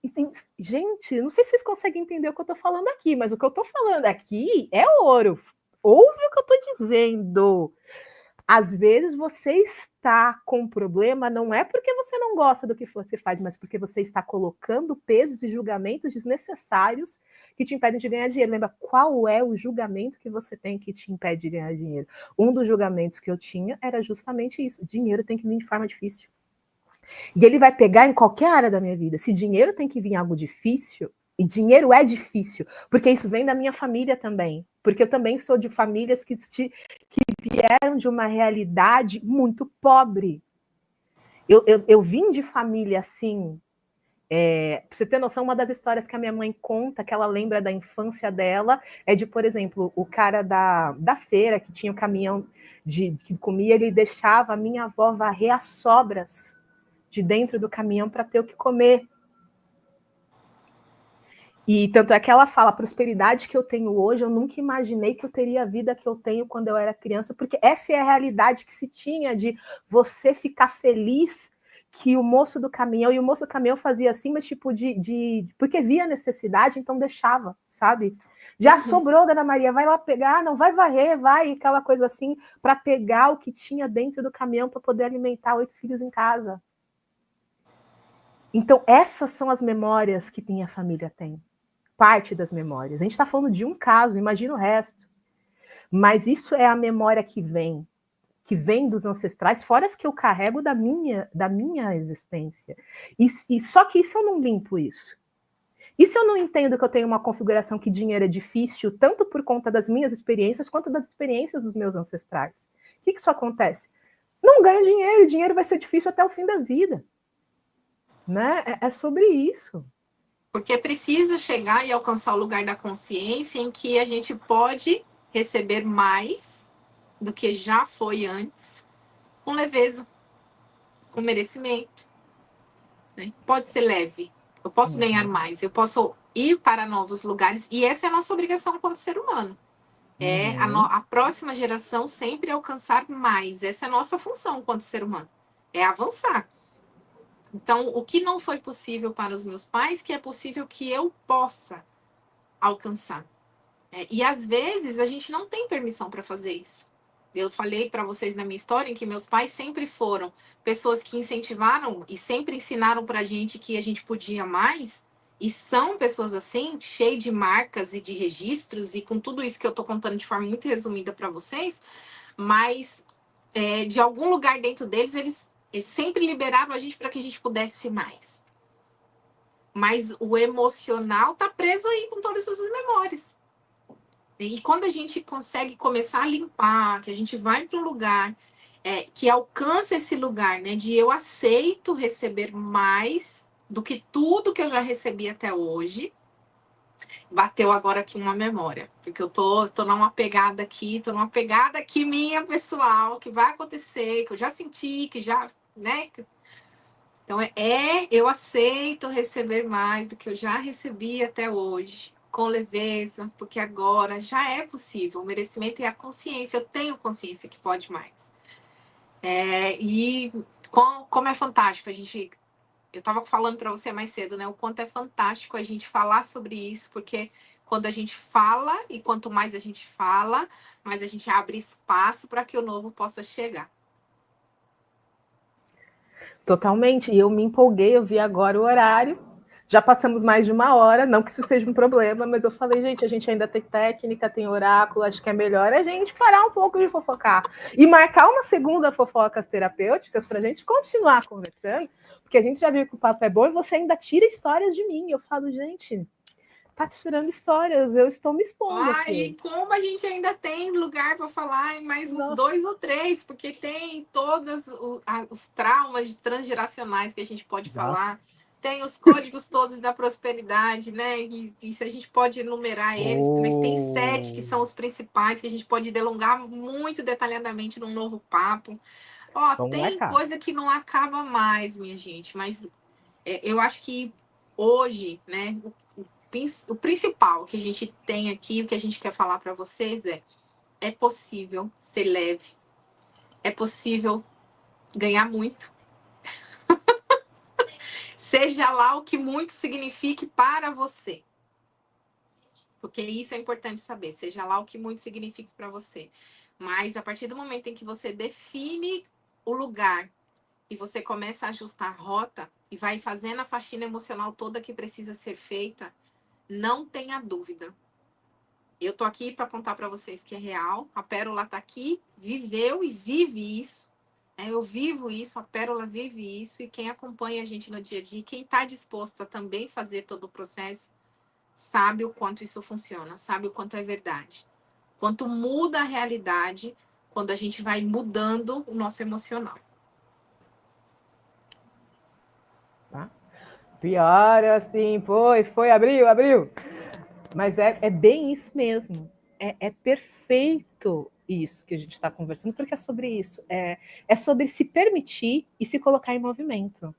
gente, não sei se vocês conseguem entender o que eu tô falando aqui, mas o que eu tô falando aqui é ouro. Ouve o que eu tô dizendo. Às vezes você está com problema, não é porque você não gosta do que você faz, mas porque você está colocando pesos e julgamentos desnecessários que te impedem de ganhar dinheiro. Lembra qual é o julgamento que você tem que te impede de ganhar dinheiro? Um dos julgamentos que eu tinha era justamente isso: dinheiro tem que vir de forma difícil. E ele vai pegar em qualquer área da minha vida. Se dinheiro tem que vir algo difícil, e dinheiro é difícil, porque isso vem da minha família também. Porque eu também sou de famílias que vieram de uma realidade muito pobre. Eu vim de família assim. Pra você ter noção, uma das histórias que a minha mãe conta, que ela lembra da infância dela, é de, por exemplo, o cara da feira, que tinha o caminhão que comia, ele deixava a minha avó varrer as sobras de dentro do caminhão para ter o que comer. E tanto é que ela fala, a prosperidade que eu tenho hoje, eu nunca imaginei que eu teria a vida que eu tenho quando eu era criança, porque essa é a realidade que se tinha de você ficar feliz que o moço do caminhão, e o moço do caminhão fazia assim, mas tipo porque via necessidade, então deixava, sabe? Já sobrou, Dona Maria, vai lá pegar, não vai varrer, vai, aquela coisa assim, para pegar o que tinha dentro do caminhão para poder alimentar 8 filhos em casa. Então, essas são as memórias que minha família tem. Parte das memórias. A gente está falando de um caso, imagina o resto. Mas isso é a memória que vem dos ancestrais, fora as que eu carrego da minha existência. E só que isso eu não limpo isso. E se eu não entendo que eu tenho uma configuração que dinheiro é difícil, tanto por conta das minhas experiências, quanto das experiências dos meus ancestrais? O que isso acontece? Não ganho dinheiro, o dinheiro vai ser difícil até o fim da vida. Né? É sobre isso. Porque precisa chegar e alcançar o lugar da consciência em que a gente pode receber mais do que já foi antes, com leveza, com merecimento, né? Pode ser leve, eu posso ganhar mais, eu posso ir para novos lugares, e essa é a nossa obrigação enquanto ser humano. É a próxima geração sempre alcançar mais. Essa é a nossa função enquanto ser humano. É avançar. Então, o que não foi possível para os meus pais, que é possível que eu possa alcançar. E às vezes a gente não tem permissão para fazer isso. Eu falei para vocês na minha história em que meus pais sempre foram pessoas que incentivaram e sempre ensinaram para a gente que a gente podia mais. E são pessoas assim, cheias de marcas e de registros, e com tudo isso que eu estou contando de forma muito resumida para vocês, mas de algum lugar dentro deles, eles sempre liberaram a gente para que a gente pudesse mais. Mas o emocional está preso aí com todas essas memórias. E quando a gente consegue começar a limpar, que a gente vai para um lugar que alcança esse lugar, né, de eu aceito receber mais do que tudo que eu já recebi até hoje, bateu agora aqui uma memória, porque eu tô numa pegada aqui minha pessoal, que vai acontecer, que eu já senti, que já, né? Então eu aceito receber mais do que eu já recebi até hoje, com leveza, porque agora já é possível. O merecimento é a consciência, eu tenho consciência que pode mais. E como é fantástico a gente. Eu estava falando para você mais cedo, né? O quanto é fantástico a gente falar sobre isso, porque quando a gente fala, e quanto mais a gente fala, mais a gente abre espaço para que o novo possa chegar. Totalmente. E eu me empolguei, eu vi agora o horário. Já passamos mais de uma hora, não que isso seja um problema, mas eu falei, gente, a gente ainda tem técnica, tem oráculo, acho que é melhor a gente parar um pouco de fofocar e marcar uma segunda fofocas terapêuticas para a gente continuar conversando, porque a gente já viu que o papo é bom e você ainda tira histórias de mim. Eu falo, gente, tá tirando histórias, eu estou me expondo aqui. E como a gente ainda tem lugar para falar em mais uns 2 ou 3, porque tem todos os traumas transgeracionais que a gente pode falar. Tem os códigos todos da prosperidade, né? E se a gente pode enumerar eles, mas tem 7 que são os principais, que a gente pode delongar muito detalhadamente num novo papo. Tem coisa que não acaba mais, minha gente, mas eu acho que hoje, né, o principal que a gente tem aqui, o que a gente quer falar para vocês é possível ser leve, é possível ganhar muito, seja lá o que muito signifique para você. Porque isso é importante saber, seja lá o que muito signifique para você. Mas a partir do momento em que você define o lugar e você começa a ajustar a rota e vai fazendo a faxina emocional toda que precisa ser feita, não tenha dúvida. Eu tô aqui para contar para vocês que é real. A Pérola tá aqui, viveu e vive isso. Eu vivo isso, a Pérola vive isso. E quem acompanha a gente no dia a dia, quem está disposto a também fazer todo o processo, sabe o quanto isso funciona, sabe o quanto é verdade. Quanto muda a realidade quando a gente vai mudando o nosso emocional. Tá? Pior assim, foi, abriu. Mas é bem isso mesmo. É perfeito isso que a gente está conversando, porque é sobre isso. É sobre se permitir e se colocar em movimento.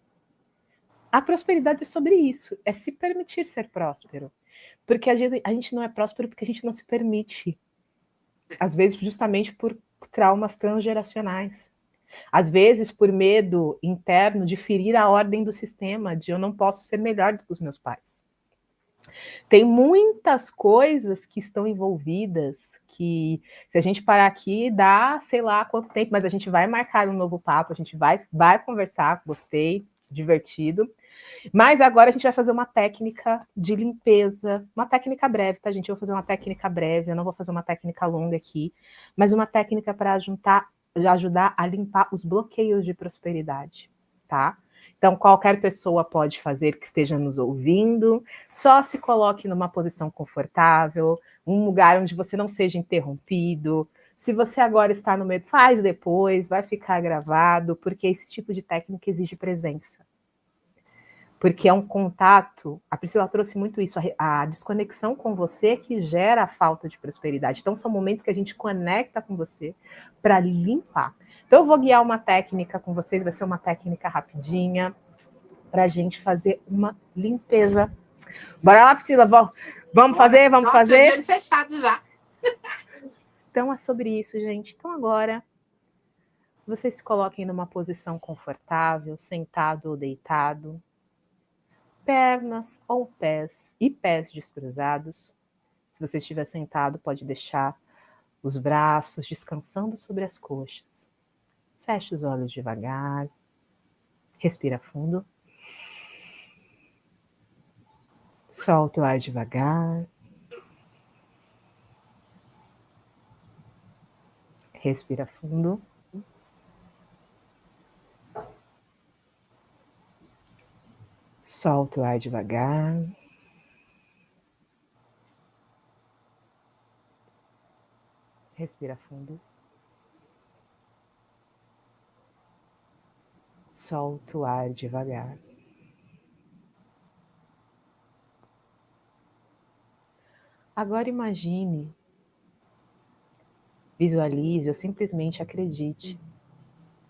A prosperidade é sobre isso, é se permitir ser próspero. Porque a gente não é próspero porque a gente não se permite. Às vezes, justamente por traumas transgeracionais. Às vezes, por medo interno de ferir a ordem do sistema, de eu não posso ser melhor do que os meus pais. Tem muitas coisas que estão envolvidas que, se a gente parar aqui, dá sei lá quanto tempo, mas a gente vai marcar um novo papo, a gente vai conversar, gostei, divertido. Mas agora a gente vai fazer uma técnica de limpeza, uma técnica breve, tá, gente? Eu vou fazer uma técnica breve, eu não vou fazer uma técnica longa aqui, mas uma técnica para ajudar a limpar os bloqueios de prosperidade, tá? Então, qualquer pessoa pode fazer que esteja nos ouvindo, só se coloque numa posição confortável, um lugar onde você não seja interrompido. Se você agora está no meio, faz depois, vai ficar gravado, porque esse tipo de técnica exige presença. Porque é um contato, a Priscila trouxe muito isso, a desconexão com você que gera a falta de prosperidade. Então, são momentos que a gente conecta com você para limpar. Então, eu vou guiar uma técnica com vocês, vai ser uma técnica rapidinha, para a gente fazer uma limpeza. Bora lá, Priscila, vamos fazer, vamos fazer? Tô de olho fechado já. Então, é sobre isso, gente. Então, agora, vocês se coloquem numa posição confortável, sentado ou deitado. Pernas ou pés e pés descruzados. Se você estiver sentado, pode deixar os braços descansando sobre as coxas. Feche os olhos devagar. Respira fundo. Solta o ar devagar. Respira fundo. Solta o ar devagar. Respira fundo. Solta o ar devagar. Agora imagine, visualize ou simplesmente acredite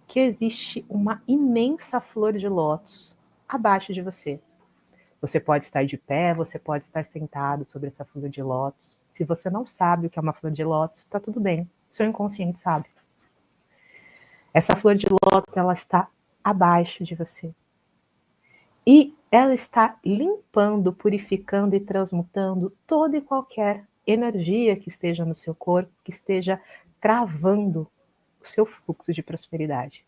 que existe uma imensa flor de lótus abaixo de você. Você pode estar de pé, você pode estar sentado sobre essa flor de lótus. Se você não sabe o que é uma flor de lótus, está tudo bem. Seu inconsciente sabe. Essa flor de lótus, ela está abaixo de você. E ela está limpando, purificando e transmutando toda e qualquer energia que esteja no seu corpo, que esteja travando o seu fluxo de prosperidade.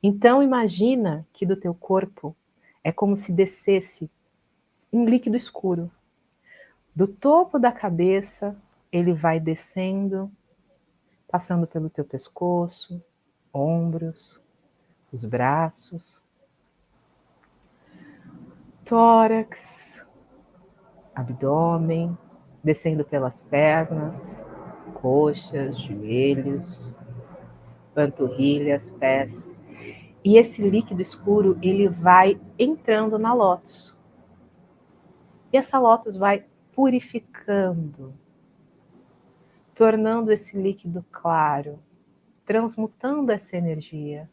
Então imagina que do teu corpo é como se descesse um líquido escuro. Do topo da cabeça, ele vai descendo, passando pelo teu pescoço, ombros, os braços, tórax, abdômen, descendo pelas pernas, coxas, joelhos, panturrilhas, pés. E esse líquido escuro, ele vai entrando na lótus. E essa lótus vai purificando, tornando esse líquido claro, transmutando essa energia.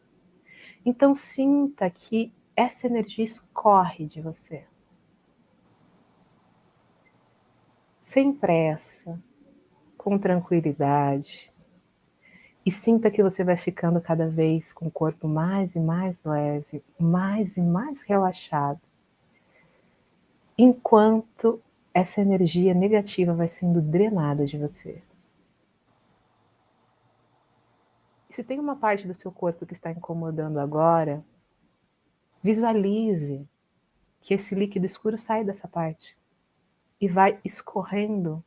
Então sinta que essa energia escorre de você. Sem pressa, com tranquilidade. E sinta que você vai ficando cada vez com o corpo mais e mais leve, mais e mais relaxado. Enquanto essa energia negativa vai sendo drenada de você. E se tem uma parte do seu corpo que está incomodando agora, visualize que esse líquido escuro sai dessa parte e vai escorrendo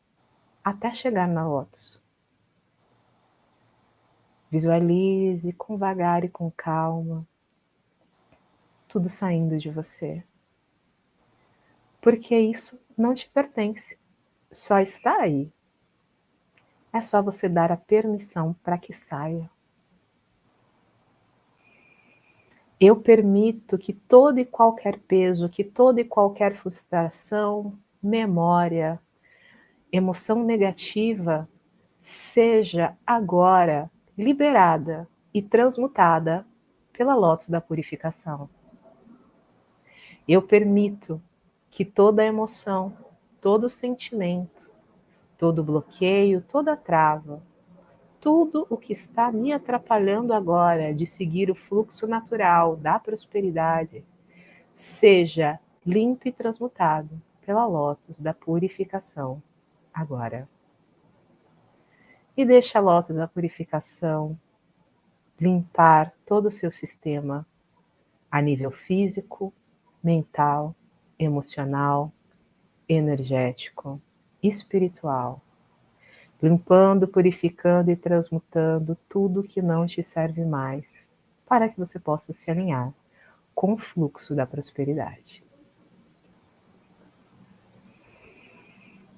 até chegar na lótus. Visualize com vagar e com calma tudo saindo de você. Porque isso não te pertence, só está aí. É só você dar a permissão para que saia. Eu permito que todo e qualquer peso, que toda e qualquer frustração, memória, emoção negativa seja agora liberada e transmutada pela lótus da purificação. Eu permito que toda emoção, todo sentimento, todo bloqueio, toda trava, tudo o que está me atrapalhando agora de seguir o fluxo natural da prosperidade, seja limpo e transmutado pela lótus da purificação agora. E deixa a lótus da purificação limpar todo o seu sistema a nível físico, mental, emocional, energético, espiritual, limpando, purificando e transmutando tudo que não te serve mais, para que você possa se alinhar com o fluxo da prosperidade.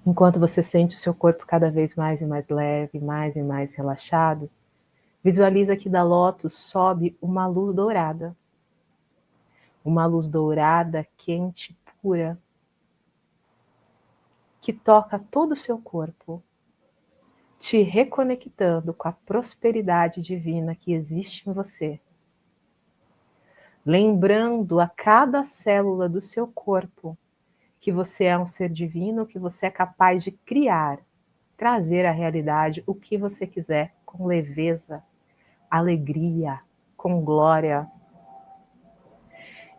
Enquanto você sente o seu corpo cada vez mais e mais leve, mais e mais relaxado, visualiza que da lótus sobe uma luz dourada. uma luz dourada, quente, pura, que toca todo o seu corpo, te reconectando com a prosperidade divina que existe em você. Lembrando a cada célula do seu corpo que você é um ser divino, que você é capaz de criar, trazer à realidade o que você quiser, com leveza, alegria, com glória.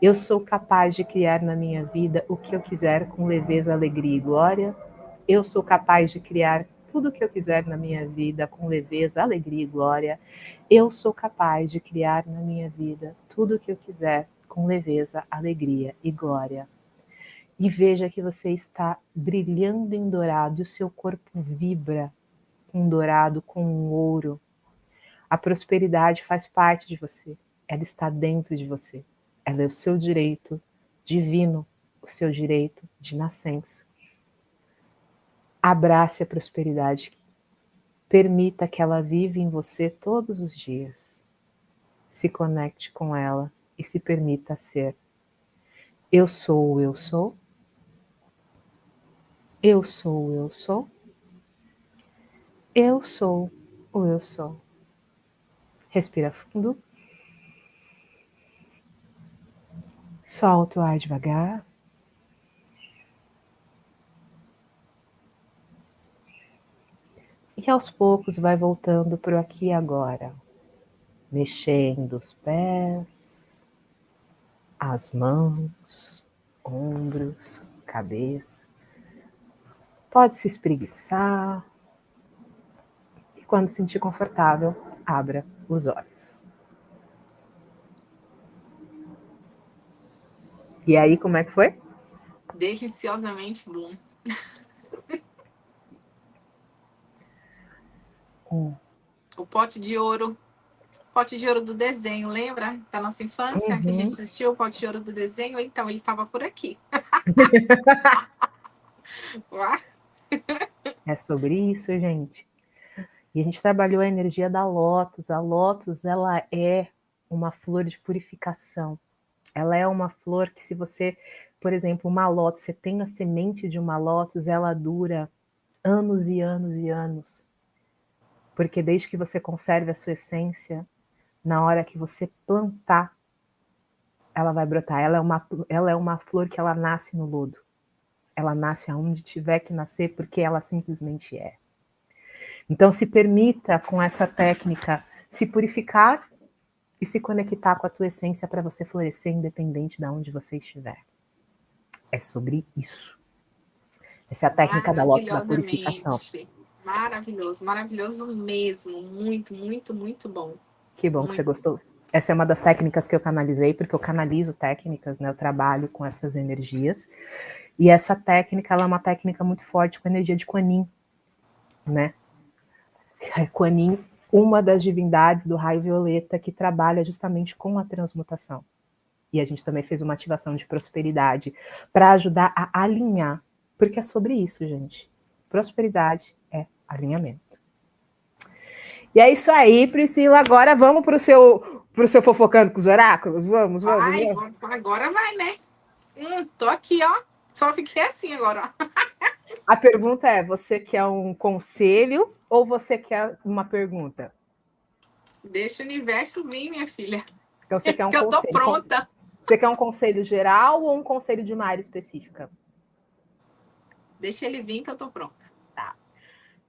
Eu sou capaz de criar na minha vida o que eu quiser com leveza, alegria e glória. Eu sou capaz de criar tudo o que eu quiser na minha vida com leveza, alegria e glória. Eu sou capaz de criar na minha vida tudo o que eu quiser com leveza, alegria e glória. E veja que você está brilhando em dourado e o seu corpo vibra com dourado, com ouro. A prosperidade faz parte de você. Ela está dentro de você. Ela é o seu direito divino, o seu direito de nascença. Abrace a prosperidade. Permita que ela viva em você todos os dias. Se conecte com ela e se permita ser. Eu sou o eu sou. Eu sou o eu sou. Eu sou o eu sou. Respira fundo. Solta o ar devagar. E aos poucos vai voltando para o aqui e agora. Mexendo os pés, as mãos, ombros, cabeça. Pode se espreguiçar. E quando se sentir confortável, abra os olhos. E aí, como é que foi? Deliciosamente bom. O pote de ouro do desenho, lembra? Da nossa infância, que a gente assistiu o pote de ouro do desenho? Então, ele estava por aqui. É sobre isso, gente. E a gente trabalhou a energia da lótus. A lótus, ela é uma flor de purificação. Ela é uma flor que, se você, por exemplo, uma lótus, você tem a semente de uma lótus, ela dura anos e anos e anos. Porque desde que você conserve a sua essência, na hora que você plantar, ela vai brotar. Ela é uma flor que ela nasce no lodo. Ela nasce aonde tiver que nascer, porque ela simplesmente é. Então, se permita, com essa técnica, se purificar e se conectar com a tua essência para você florescer independente de onde você estiver. É sobre isso. Essa é a técnica da lótus da purificação. Maravilhoso, maravilhoso mesmo. Muito, muito, muito bom. Que bom que você gostou. Essa é uma das técnicas que eu canalizei, porque eu canalizo técnicas, né? Eu trabalho com essas energias. E essa técnica, ela é uma técnica muito forte com a energia de Kuan Yin, né? Kuan Yin, uma das divindades do raio violeta que trabalha justamente com a transmutação. E a gente também fez uma ativação de prosperidade para ajudar a alinhar, porque é sobre isso, gente. Prosperidade é alinhamento. E é isso aí, Priscila. Agora vamos pro seu Fofocando com os Oráculos? Vamos. Agora vai, né? Tô aqui, ó. Só fiquei assim agora, ó. A pergunta é, você quer um conselho ou você quer uma pergunta? Deixa o universo vir, minha filha. Então você quer um conselho. Eu tô pronta. Você quer um conselho geral ou um conselho de uma área específica? Deixa ele vir que eu tô pronta. Tá.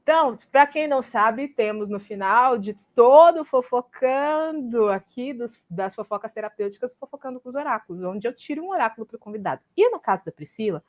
Então, para quem não sabe, temos no final de todo Fofocando aqui, das fofocas terapêuticas, Fofocando com os Oráculos, onde eu tiro um oráculo para o convidado. E no caso da Priscila,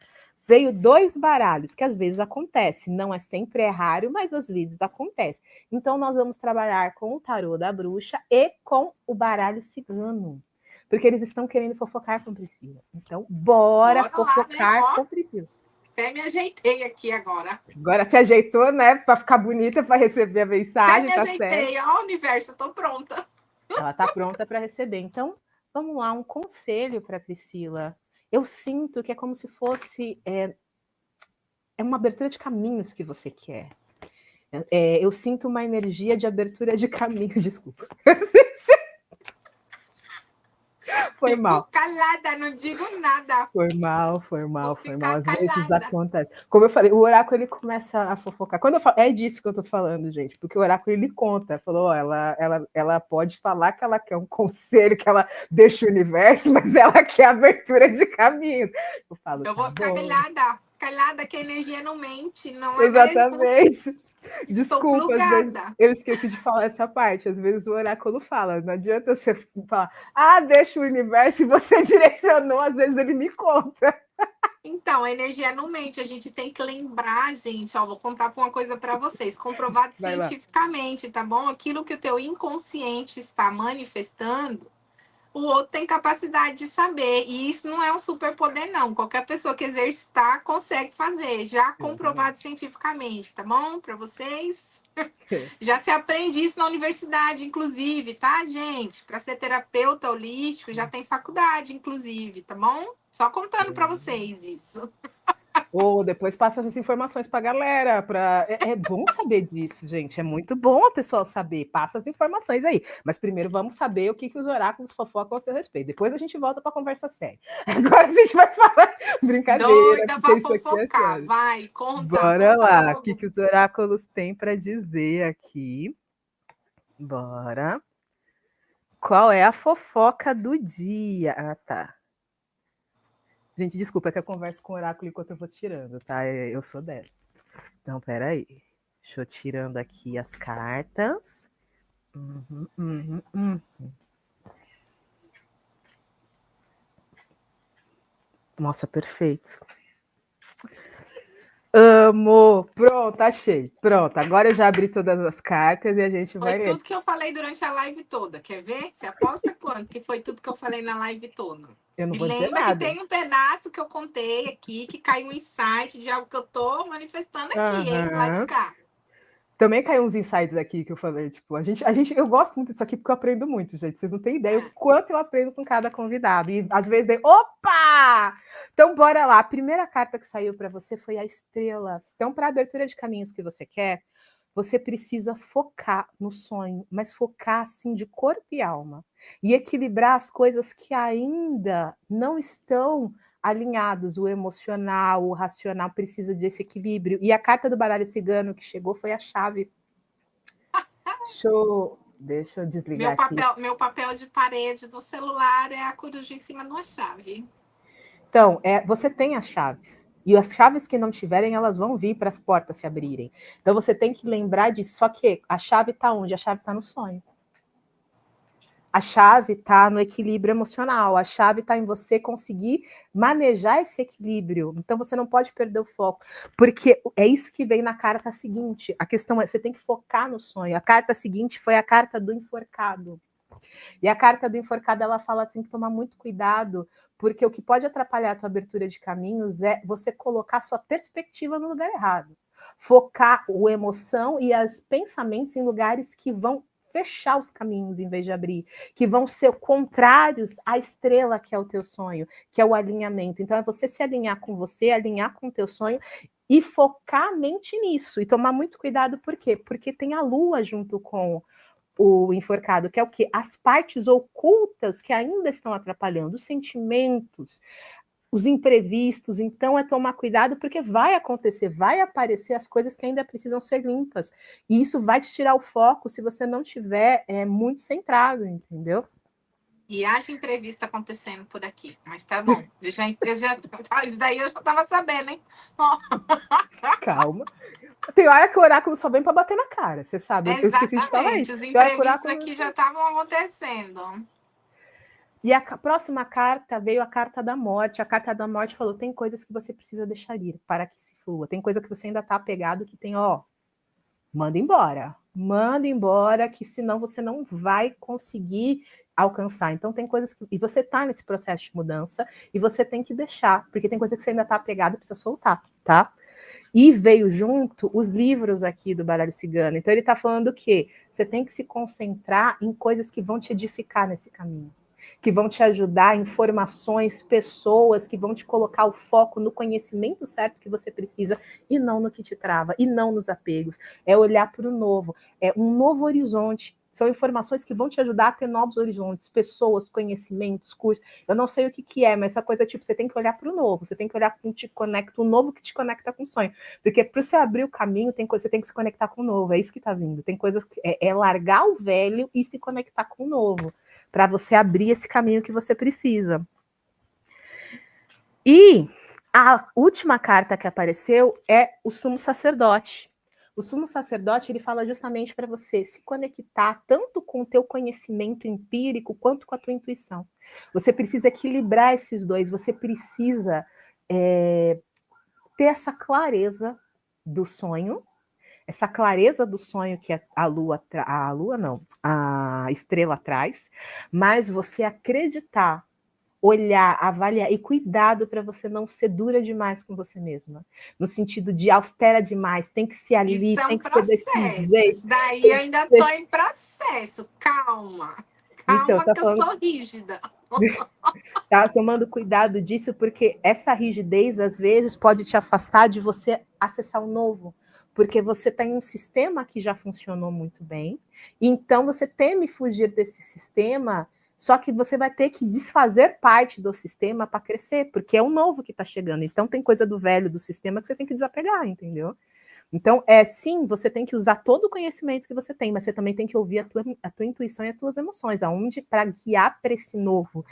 veio 2 baralhos, que às vezes acontece, não é sempre, é raro, mas às vezes acontece. Então nós vamos trabalhar com o tarô da bruxa e com o baralho cigano, porque eles estão querendo fofocar com Priscila. Então, bora fofocar lá, né? Com Priscila. Até me ajeitei aqui agora. Agora se ajeitou, né? Para ficar bonita, para receber a mensagem. Até me ajeitei. Ó, universo, eu tô pronta. Ela tá pronta para receber. Então, vamos lá, um conselho para Priscila. Eu sinto que é como se fosse uma abertura de caminhos que você quer. Eu sinto uma energia de abertura de caminhos, desculpa. Foi mal. Fico calada, não digo nada. Foi mal. Vou Foi mal. ficar Às vezes calada. acontece. Como eu falei, o oráculo ele começa a fofocar. Quando eu falo, é disso que eu tô falando, gente, porque o oráculo ele conta, falou, ó, ela pode falar que ela quer um conselho, que ela deixa o universo, mas ela quer abertura de caminho. Eu falo, Eu vou tá ficar bom. calada que a energia não mente, não é mesmo? Exatamente. Estou Desculpa, às vezes plugada. eu esqueci de falar essa parte. Às vezes o oráculo fala, não adianta você falar, ah, deixa o universo e você direcionou, às vezes ele me conta. Então, a energia não mente, a gente tem que lembrar, gente, ó, vou contar uma coisa para vocês, comprovado Vai lá. cientificamente, tá bom? Aquilo que o teu inconsciente está manifestando, o outro tem capacidade de saber, e isso não é um superpoder, não. Qualquer pessoa que exercitar consegue fazer, já comprovado cientificamente, tá bom? Para vocês. Já se aprende isso na universidade, inclusive, tá, gente? Para ser terapeuta holístico, já tem faculdade, inclusive, tá bom? Só contando para vocês isso. Ou depois passa essas informações para a galera. É bom saber disso, gente. É muito bom a pessoa saber. Passa as informações aí. Mas primeiro vamos saber o que os oráculos fofocam a seu respeito. Depois a gente volta para a conversa séria. Agora a gente vai falar brincadeira, Doida porque para isso aqui é fofocar. sério. Vai, conta, Bora conta lá. O logo. que os oráculos têm para dizer aqui? Bora. Qual é a fofoca do dia? Ah, tá. Gente, desculpa, é que eu converso com o oráculo enquanto eu vou tirando, tá? Eu sou dessa. Então, peraí. Deixa eu tirando aqui as cartas. Nossa, perfeito. Amo! Pronto, achei. Pronto, agora eu já abri todas as cartas e a gente Foi vai ler. tudo que eu falei durante a live toda. Quer ver? Você aposta quanto que foi tudo que eu falei na live toda? Eu não E vou dizer lembra que nada. tem um pedaço que eu contei aqui, que caiu um insight de algo que eu tô manifestando aqui, hein, do lado de cá. Também caiu uns insights aqui que eu falei, tipo, eu gosto muito disso aqui porque eu aprendo muito, gente. Vocês não têm ideia o quanto eu aprendo com cada convidado. E às vezes, opa! Então, bora lá. A primeira carta que saiu para você foi a estrela. Então, para a abertura de caminhos que você quer, você precisa focar no sonho, mas focar assim de corpo e alma. E equilibrar as coisas que ainda não estão alinhados, o emocional, o racional precisa desse equilíbrio. E a carta do baralho cigano que chegou foi a chave. Deixa eu desligar aqui. Meu papel de parede do celular é a coruja em cima de uma chave. Então, você tem as chaves. E as chaves que não tiverem, elas vão vir para as portas se abrirem. Então, você tem que lembrar disso. Só que a chave está onde? A chave está no sonho. A chave está no equilíbrio emocional, a chave está em você conseguir manejar esse equilíbrio. Então você não pode perder o foco, porque é isso que vem na carta seguinte. A questão é, você tem que focar no sonho. A carta seguinte foi a carta do enforcado. E a carta do enforcado, ela fala que tem que tomar muito cuidado, porque o que pode atrapalhar a tua abertura de caminhos é você colocar sua perspectiva no lugar errado. Focar a emoção e os pensamentos em lugares que vão fechar os caminhos em vez de abrir, que vão ser contrários à estrela que é o teu sonho, que é o alinhamento. Então é você se alinhar com você, alinhar com o teu sonho e focar a mente nisso e tomar muito cuidado, por quê? Porque tem a lua junto com o enforcado, que é o quê? As partes ocultas que ainda estão atrapalhando, os sentimentos, os imprevistos. Então é tomar cuidado, porque vai acontecer, vai aparecer as coisas que ainda precisam ser limpas. E isso vai te tirar o foco se você não tiver muito centrado, entendeu? E haja entrevista acontecendo por aqui. Mas tá bom. Isso daí eu já tava sabendo, hein? Calma. Tem hora que o oráculo só vem para bater na cara, você sabe. Eu esqueci de falar isso. Os imprevistos aqui já estavam acontecendo. E a próxima carta veio a carta da morte. A carta da morte falou: tem coisas que você precisa deixar ir para que se flua. Tem coisa que você ainda está apegado, que tem, manda embora. Manda embora, que senão você não vai conseguir alcançar. Então tem coisas que... E você está nesse processo de mudança e você tem que deixar, porque tem coisa que você ainda está apegado e precisa soltar, tá? E veio junto os livros aqui do baralho cigano. Então ele está falando que você tem que se concentrar em coisas que vão te edificar nesse caminho, que vão te ajudar, informações, pessoas que vão te colocar o foco no conhecimento certo que você precisa e não no que te trava, e não nos apegos. É olhar para o novo, é um novo horizonte. São informações que vão te ajudar a ter novos horizontes, pessoas, conhecimentos, cursos. Eu não sei o que é, mas essa coisa, tipo, você tem que olhar para o novo, você tem que olhar para o que te conecta, o novo que te conecta com o sonho. Porque para você abrir o caminho, tem coisa, você tem que se conectar com o novo, é isso que está vindo. Tem coisas que é largar o velho e se conectar com o novo, para você abrir esse caminho que você precisa. E a última carta que apareceu é o Sumo Sacerdote. O Sumo Sacerdote, ele fala justamente para você se conectar tanto com o teu conhecimento empírico quanto com a tua intuição. Você precisa equilibrar esses dois, você precisa ter essa clareza do sonho, essa clareza do sonho que a estrela traz, mas você acreditar, olhar, avaliar e cuidado para você não ser dura demais com você mesma. No sentido de austera demais, tem que ser ali, Isso é tem um que ser desse processo. jeito. Isso daí eu ainda estou em processo. Calma. Então, Calma que eu sou rígida. Tá tomando cuidado disso, porque essa rigidez, às vezes, pode te afastar de você acessar o novo. Porque você tem um sistema que já funcionou muito bem, então você teme fugir desse sistema, só que você vai ter que desfazer parte do sistema para crescer, porque é o novo que está chegando. Então tem coisa do velho do sistema que você tem que desapegar, entendeu? Então, sim, você tem que usar todo o conhecimento que você tem, mas você também tem que ouvir a tua intuição e as tuas emoções, aonde para guiar para esse novo,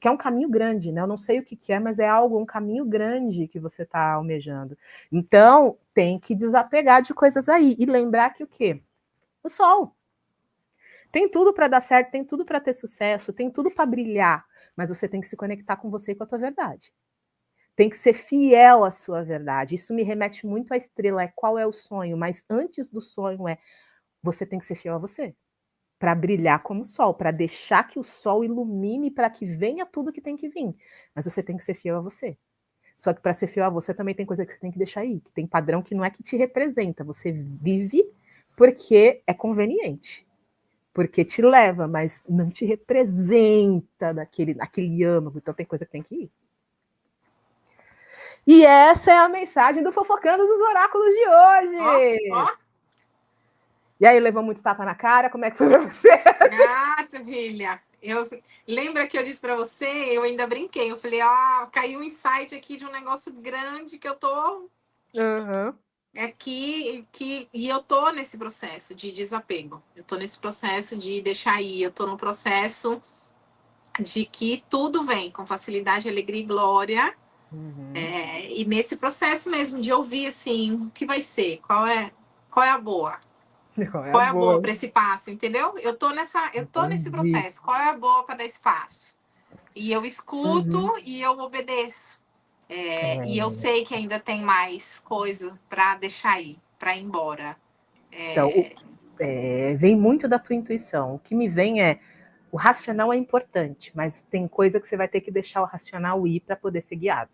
que é um caminho grande, né? Eu não sei o que é, mas é um caminho grande que você está almejando. Então, tem que desapegar de coisas aí e lembrar que o quê? O sol. Tem tudo para dar certo, tem tudo para ter sucesso, tem tudo para brilhar, mas você tem que se conectar com você e com a tua verdade. Tem que ser fiel à sua verdade. Isso me remete muito à estrela, qual é o sonho, mas antes do sonho você tem que ser fiel a você, para brilhar como o sol, para deixar que o sol ilumine, para que venha tudo que tem que vir. Mas você tem que ser fiel a você. Só que para ser fiel a você também tem coisa que você tem que deixar aí, que tem padrão que não é que te representa, você vive porque é conveniente, porque te leva, mas não te representa naquele âmago, então tem coisa que tem que ir. E essa é a mensagem do Fofocando dos Oráculos de hoje. Ó. E aí, levou muito tapa na cara? Como é que foi pra você? Filha. Lembra que eu disse para você? Eu ainda brinquei. Eu falei, caiu um insight aqui de um negócio grande que eu tô... Uhum. E eu tô nesse processo de desapego. Eu tô nesse processo de deixar ir. Eu tô no processo de que tudo vem com facilidade, alegria e glória. Uhum. E nesse processo mesmo de ouvir assim, o que vai ser? Qual é a boa? Qual é a boa para esse passo, entendeu? Eu tô nesse processo. Qual é a boa para dar esse passo? E eu escuto e eu obedeço. E eu sei que ainda tem mais coisa para deixar ir, para ir embora. Então, vem muito da tua intuição. O que me vem o racional é importante, mas tem coisa que você vai ter que deixar o racional ir para poder ser guiado.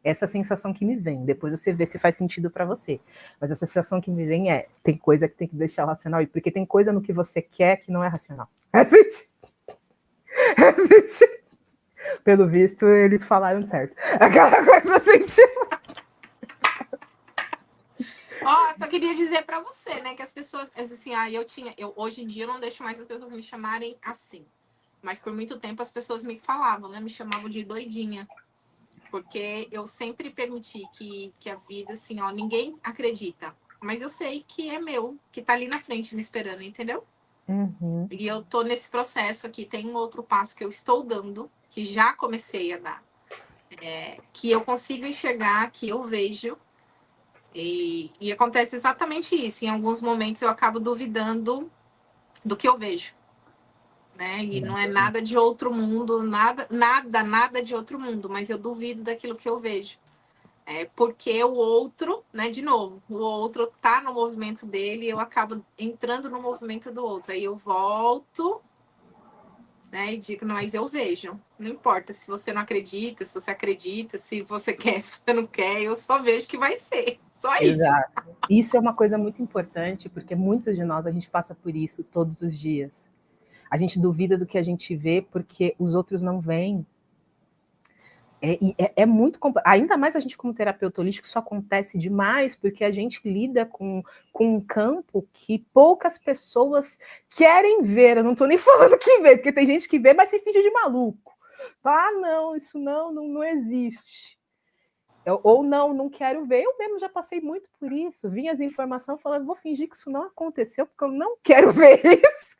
Essa sensação que me vem. Depois você vê se faz sentido para você. Mas a sensação que me vem tem coisa que tem que deixar o racional ir, porque tem coisa no que você quer que não é racional. Pelo visto, eles falaram certo. Aquela coisa assim. Só queria dizer para você, né, que as pessoas, assim, hoje em dia eu não deixo mais as pessoas me chamarem assim. Mas por muito tempo as pessoas me falavam, né, me chamavam de doidinha. Porque eu sempre permiti que a vida, assim, ninguém acredita. Mas eu sei que é meu, que tá ali na frente me esperando, entendeu? Uhum. E eu tô nesse processo aqui. Tem um outro passo que eu estou dando, que já comecei a dar. Que eu consigo enxergar, que eu vejo. E acontece exatamente isso. Em alguns momentos eu acabo duvidando do que eu vejo. Né? E não é nada de outro mundo, nada de outro mundo, mas eu duvido daquilo que eu vejo. Porque o outro, né, de novo, o outro tá no movimento dele e eu acabo entrando no movimento do outro. Aí eu volto, né, e digo, não, mas eu vejo. Não importa se você não acredita, se você acredita, se você quer, se você não quer, eu só vejo que vai ser. Só isso. Exato. Isso é uma coisa muito importante, porque muitos de nós, a gente passa por isso todos os dias. A gente duvida do que a gente vê porque os outros não veem. É muito ainda mais a gente como terapeuta holístico, isso acontece demais porque a gente lida com um campo que poucas pessoas querem ver. Eu não estou nem falando que vê, porque tem gente que vê, mas se finge de maluco. Ah, não, isso não existe. Ou não quero ver. Eu mesmo já passei muito por isso. Vinha as informações falando, vou fingir que isso não aconteceu, porque eu não quero ver isso.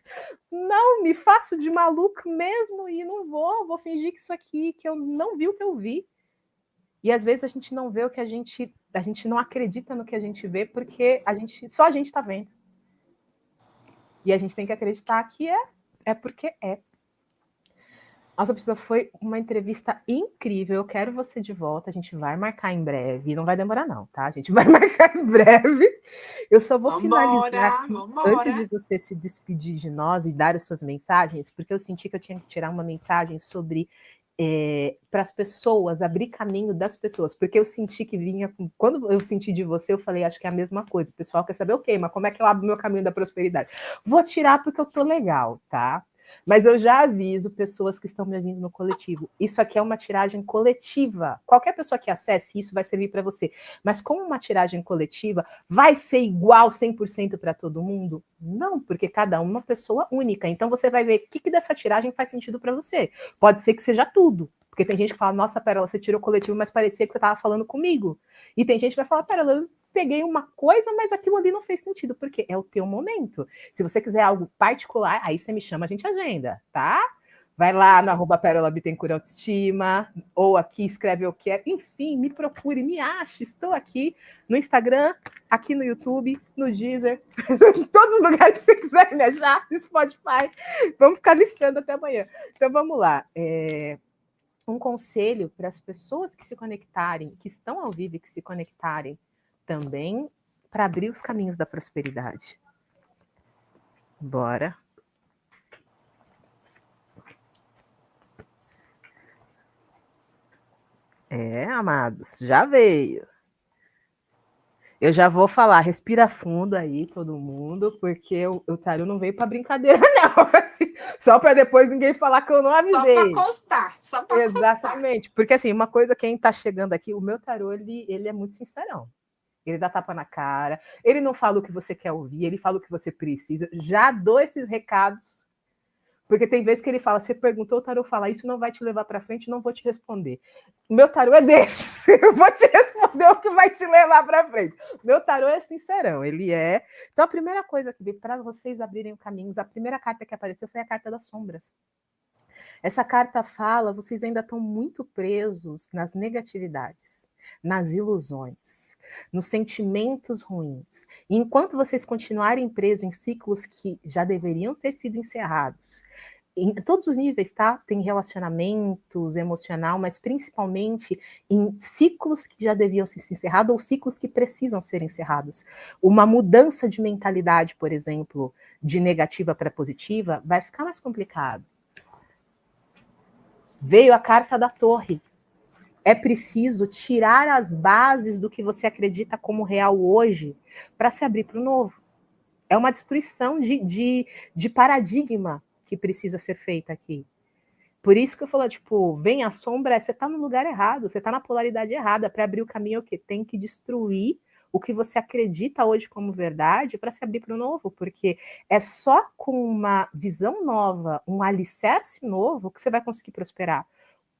Não, me faço de maluco mesmo e não vou fingir que isso aqui, que eu não vi o que eu vi. E às vezes a gente não vê o que a gente não acredita no que a gente vê, porque só a gente está vendo. E a gente tem que acreditar que é porque é. Nossa, Priscila, foi uma entrevista incrível. Eu quero você de volta. A gente vai marcar em breve. Não vai demorar, não, tá? A gente vai marcar em breve. Eu só vou finalizar aqui, antes de você se despedir de nós e dar as suas mensagens, porque eu senti que eu tinha que tirar uma mensagem sobre para as pessoas, abrir caminho das pessoas, porque eu senti que vinha, quando eu senti de você, eu falei, acho que é a mesma coisa, o pessoal quer saber, ok, mas como é que eu abro meu caminho da prosperidade? Vou tirar porque eu tô legal, tá? Mas eu já aviso pessoas que estão me ouvindo no coletivo. Isso aqui é uma tiragem coletiva. Qualquer pessoa que acesse isso vai servir para você. Mas como uma tiragem coletiva, vai ser igual 100% para todo mundo? Não, porque cada uma é uma pessoa única. Então você vai ver o que dessa tiragem faz sentido para você. Pode ser que seja tudo. Porque tem gente que fala, nossa, Pérola, você tirou o coletivo, mas parecia que você estava falando comigo. E tem gente que vai falar, Pérola, eu peguei uma coisa, mas aquilo ali não fez sentido, porque é o teu momento. Se você quiser algo particular, aí você me chama, a gente agenda, tá? Vai lá no @Pérola Bittencourt Autoestima, ou aqui escreve o que é. Enfim, me procure, me ache. Estou aqui no Instagram, aqui no YouTube, no Deezer, em todos os lugares que você quiser me achar, no Spotify. Vamos ficar listando até amanhã. Então vamos lá. Um conselho para as pessoas que se conectarem, que estão ao vivo e que se conectarem também, para abrir os caminhos da prosperidade. Bora. Amados, já veio. Eu já vou falar, respira fundo aí, todo mundo, porque o tarô não veio para brincadeira, não. Assim, só para depois ninguém falar que eu não avisei. Só para constar, só para Exatamente, constar. Porque assim, uma coisa, quem está chegando aqui, o meu tarô, ele é muito sincerão. Ele dá tapa na cara, ele não fala o que você quer ouvir, ele fala o que você precisa. Já dou esses recados, porque tem vezes que ele fala, você perguntou, o tarô fala, isso não vai te levar para frente, não vou te responder. O meu tarô é desse, eu vou te responder o que vai te levar para frente. Meu tarô é sincerão, ele é. Então a primeira coisa que veio para vocês abrirem caminhos, a primeira carta que apareceu foi a carta das sombras. Essa carta fala, vocês ainda estão muito presos nas negatividades, nas ilusões, nos sentimentos ruins. E enquanto vocês continuarem presos em ciclos que já deveriam ter sido encerrados, em todos os níveis, tá? Tem relacionamentos, emocional, mas principalmente em ciclos que já deviam ser encerrados ou ciclos que precisam ser encerrados. Uma mudança de mentalidade, por exemplo, de negativa para positiva, vai ficar mais complicado. Veio a carta da Torre. É preciso tirar as bases do que você acredita como real hoje para se abrir para o novo. É uma destruição de paradigma que precisa ser feita aqui. Por isso que eu falo, tipo, vem a sombra, você está no lugar errado, você está na polaridade errada. Para abrir o caminho, o que tem que destruir o que você acredita hoje como verdade para se abrir para o novo, porque é só com uma visão nova, um alicerce novo, que você vai conseguir prosperar.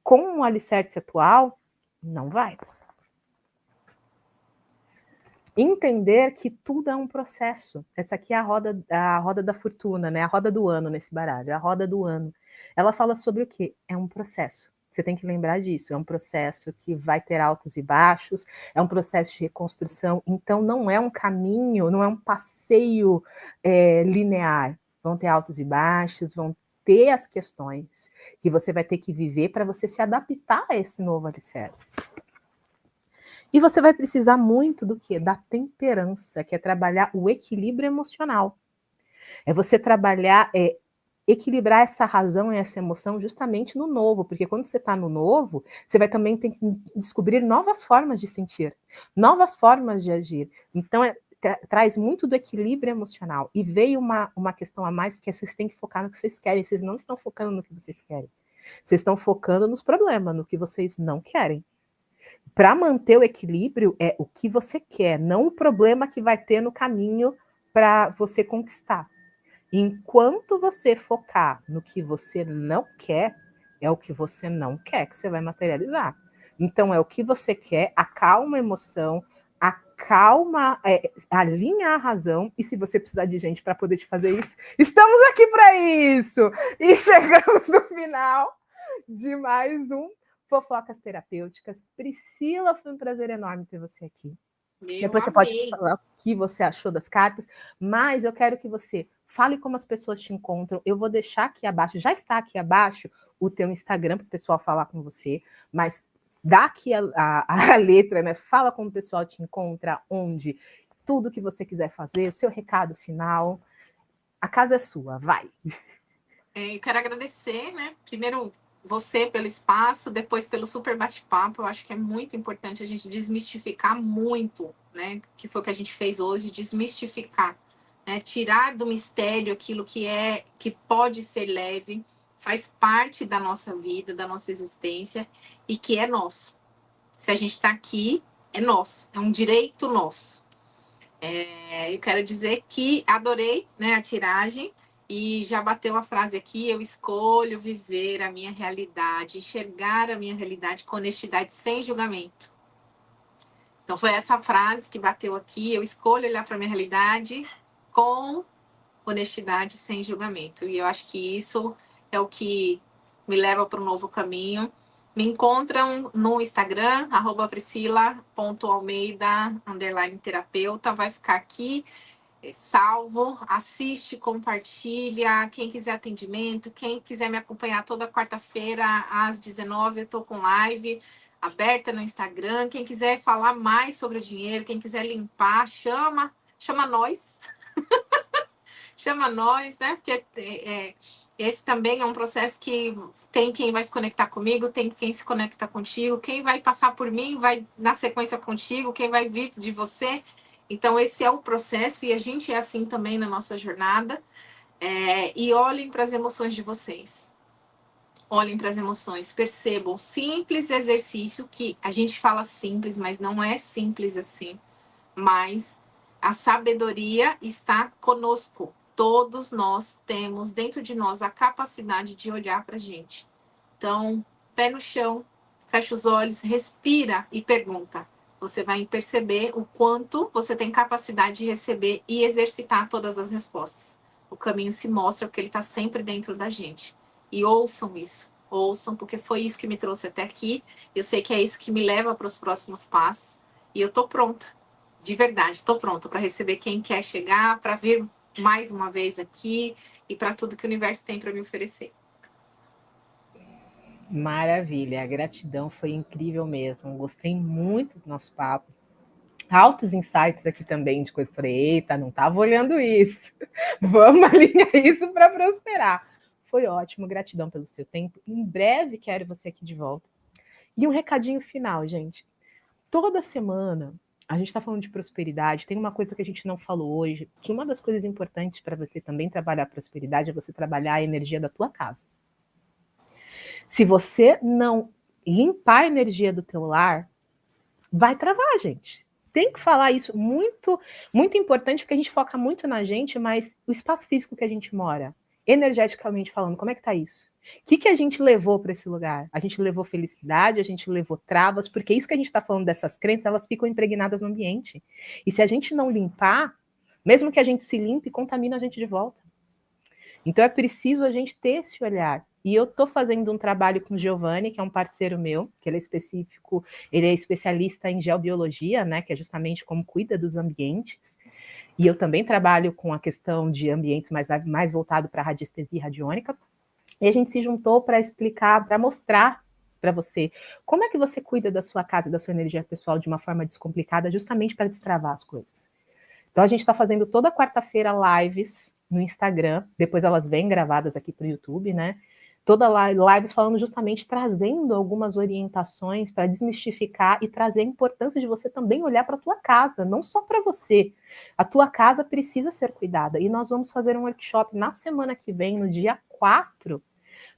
Com um alicerce atual, não vai. Entender que tudo é um processo. Essa aqui é a roda da fortuna, né? A roda do ano nesse baralho, a roda do ano. Ela fala sobre o quê? É um processo. Você tem que lembrar disso. É um processo que vai ter altos e baixos, é um processo de reconstrução. Então, não é um caminho, não é um passeio linear. Vão ter altos e baixos, vão ter as questões que você vai ter que viver para você se adaptar a esse novo alicerce. E você vai precisar muito do quê? Da temperança, que é trabalhar o equilíbrio emocional. É você trabalhar, equilibrar essa razão e essa emoção justamente no novo, porque quando você está no novo, você vai também ter que descobrir novas formas de sentir, novas formas de agir. Então, traz muito do equilíbrio emocional. E veio uma questão a mais, que é vocês têm que focar no que vocês querem, vocês não estão focando no que vocês querem. Vocês estão focando nos problemas, no que vocês não querem. Para manter o equilíbrio é o que você quer, não o problema que vai ter no caminho para você conquistar. Enquanto você focar no que você não quer, é o que você não quer que você vai materializar. Então, é o que você quer, acalma a emoção, acalma, alinha a razão, e se você precisar de gente para poder te fazer isso, estamos aqui para isso! E chegamos no final de mais um Fofocas Terapêuticas. Priscila, foi um prazer enorme ter você aqui. Depois você pode falar o que você achou das cartas, mas eu quero que você fale como as pessoas te encontram. Eu vou deixar aqui abaixo, já está aqui abaixo, o teu Instagram para o pessoal falar com você, mas dá aqui a letra, né? Fala como o pessoal te encontra, onde, tudo que você quiser fazer, o seu recado final. A casa é sua, vai. Eu quero agradecer, né? Primeiro, você pelo espaço, depois pelo super bate-papo. Eu acho que é muito importante a gente desmistificar muito, né? Que foi o que a gente fez hoje, desmistificar, né? Tirar do mistério aquilo que pode ser leve, faz parte da nossa vida, da nossa existência e que é nosso. Se a gente está aqui, é nosso, é um direito nosso. Eu quero dizer que adorei, né, a tiragem. E já bateu a frase aqui: eu escolho viver a minha realidade, enxergar a minha realidade com honestidade, sem julgamento. Então foi essa frase que bateu aqui: eu escolho olhar para a minha realidade com honestidade, sem julgamento. E eu acho que isso é o que me leva para um novo caminho. Me encontram no Instagram, @priscila.almeida_terapeuta. Vai ficar aqui salvo, assiste, compartilha. Quem quiser atendimento, quem quiser me acompanhar toda quarta-feira às 19h, eu estou com live aberta no Instagram. Quem quiser falar mais sobre o dinheiro, quem quiser limpar, chama nós. Chama nós, né? Porque esse também é um processo que tem quem vai se conectar comigo, tem quem se conecta contigo, quem vai passar por mim vai na sequência contigo, quem vai vir de você. Então, esse é o processo e a gente é assim também na nossa jornada. E olhem para as emoções de vocês. Olhem para as emoções, percebam. Simples exercício que a gente fala simples, mas não é simples assim. Mas a sabedoria está conosco. Todos nós temos dentro de nós a capacidade de olhar para a gente. Então, pé no chão, fecha os olhos, respira e pergunta. Você vai perceber o quanto você tem capacidade de receber e exercitar todas as respostas. O caminho se mostra porque ele está sempre dentro da gente. E ouçam isso. Ouçam, porque foi isso que me trouxe até aqui. Eu sei que é isso que me leva para os próximos passos. E eu estou pronta. De verdade, estou pronta para receber quem quer chegar, para vir mais uma vez aqui e para tudo que o universo tem para me oferecer. Maravilha, a gratidão foi incrível mesmo. Gostei muito do nosso papo. Altos insights aqui também de coisa que eu falei, eita, não estava olhando isso. Vamos alinhar isso para prosperar. Foi ótimo, gratidão pelo seu tempo. Em breve quero você aqui de volta. E um recadinho final, gente. Toda semana a gente está falando de prosperidade. Tem uma coisa que a gente não falou hoje, que uma das coisas importantes para você também trabalhar a prosperidade é você trabalhar a energia da tua casa. Se você não limpar a energia do teu lar, vai travar, gente. Tem que falar isso, muito, muito importante, porque a gente foca muito na gente, mas o espaço físico que a gente mora, energeticamente falando, como é que tá isso? O que a gente levou para esse lugar? A gente levou felicidade, a gente levou travas, porque isso que a gente está falando dessas crenças, elas ficam impregnadas no ambiente. E se a gente não limpar, mesmo que a gente se limpe, contamina a gente de volta. Então é preciso a gente ter esse olhar. E eu estou fazendo um trabalho com o Giovanni, que é um parceiro meu, que ele é específico, ele é especialista em geobiologia, né, que é justamente como cuida dos ambientes. E eu também trabalho com a questão de ambientes mais voltado para radiestesia radiônica. E a gente se juntou para explicar, para mostrar para você como é que você cuida da sua casa, da sua energia pessoal de uma forma descomplicada, justamente para destravar as coisas. Então a gente está fazendo toda quarta-feira lives no Instagram, depois elas vêm gravadas aqui para o YouTube, né? Toda lives falando justamente, trazendo algumas orientações para desmistificar e trazer a importância de você também olhar para a tua casa, não só para você. A tua casa precisa ser cuidada. E nós vamos fazer um workshop na semana que vem, no dia 4,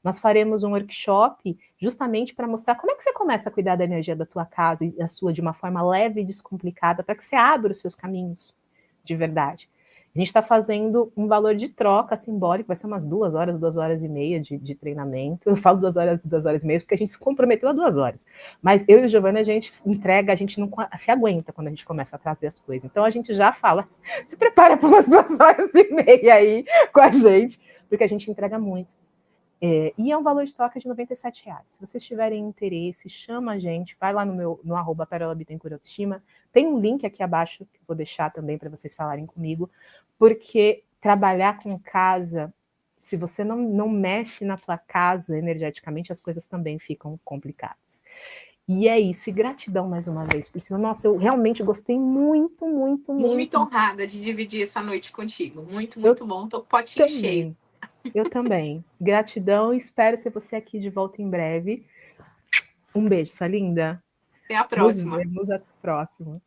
Nós faremos um workshop justamente para mostrar como é que você começa a cuidar da energia da tua casa e da sua de uma forma leve e descomplicada, para que você abra os seus caminhos de verdade. A gente está fazendo um valor de troca simbólico, vai ser umas 2 horas, 2 horas e meia de treinamento. Eu falo 2 horas e meia, porque a gente se comprometeu a 2 horas. Mas eu e o Giovanni, a gente entrega, a gente não se aguenta quando a gente começa a trazer as coisas. Então a gente já fala, se prepara para umas 2 horas e meia aí com a gente, porque a gente entrega muito. E é um valor de troca de R$97. Se vocês tiverem interesse, chama a gente, vai lá no arroba Pérola Bittencourt Autoestima. Tem um link aqui abaixo, que eu vou deixar também para vocês falarem comigo, porque trabalhar com casa, se você não mexe na tua casa energeticamente, as coisas também ficam complicadas. E é isso, e gratidão mais uma vez, Priscila. Nossa, eu realmente gostei muito, muito, muito. Muito honrada de dividir essa noite contigo. Muito, muito bom. Tô com o potinho cheio. Eu também. Gratidão e espero ter você aqui de volta em breve. Um beijo, sua linda. Até a próxima. Nos vemos até a próxima.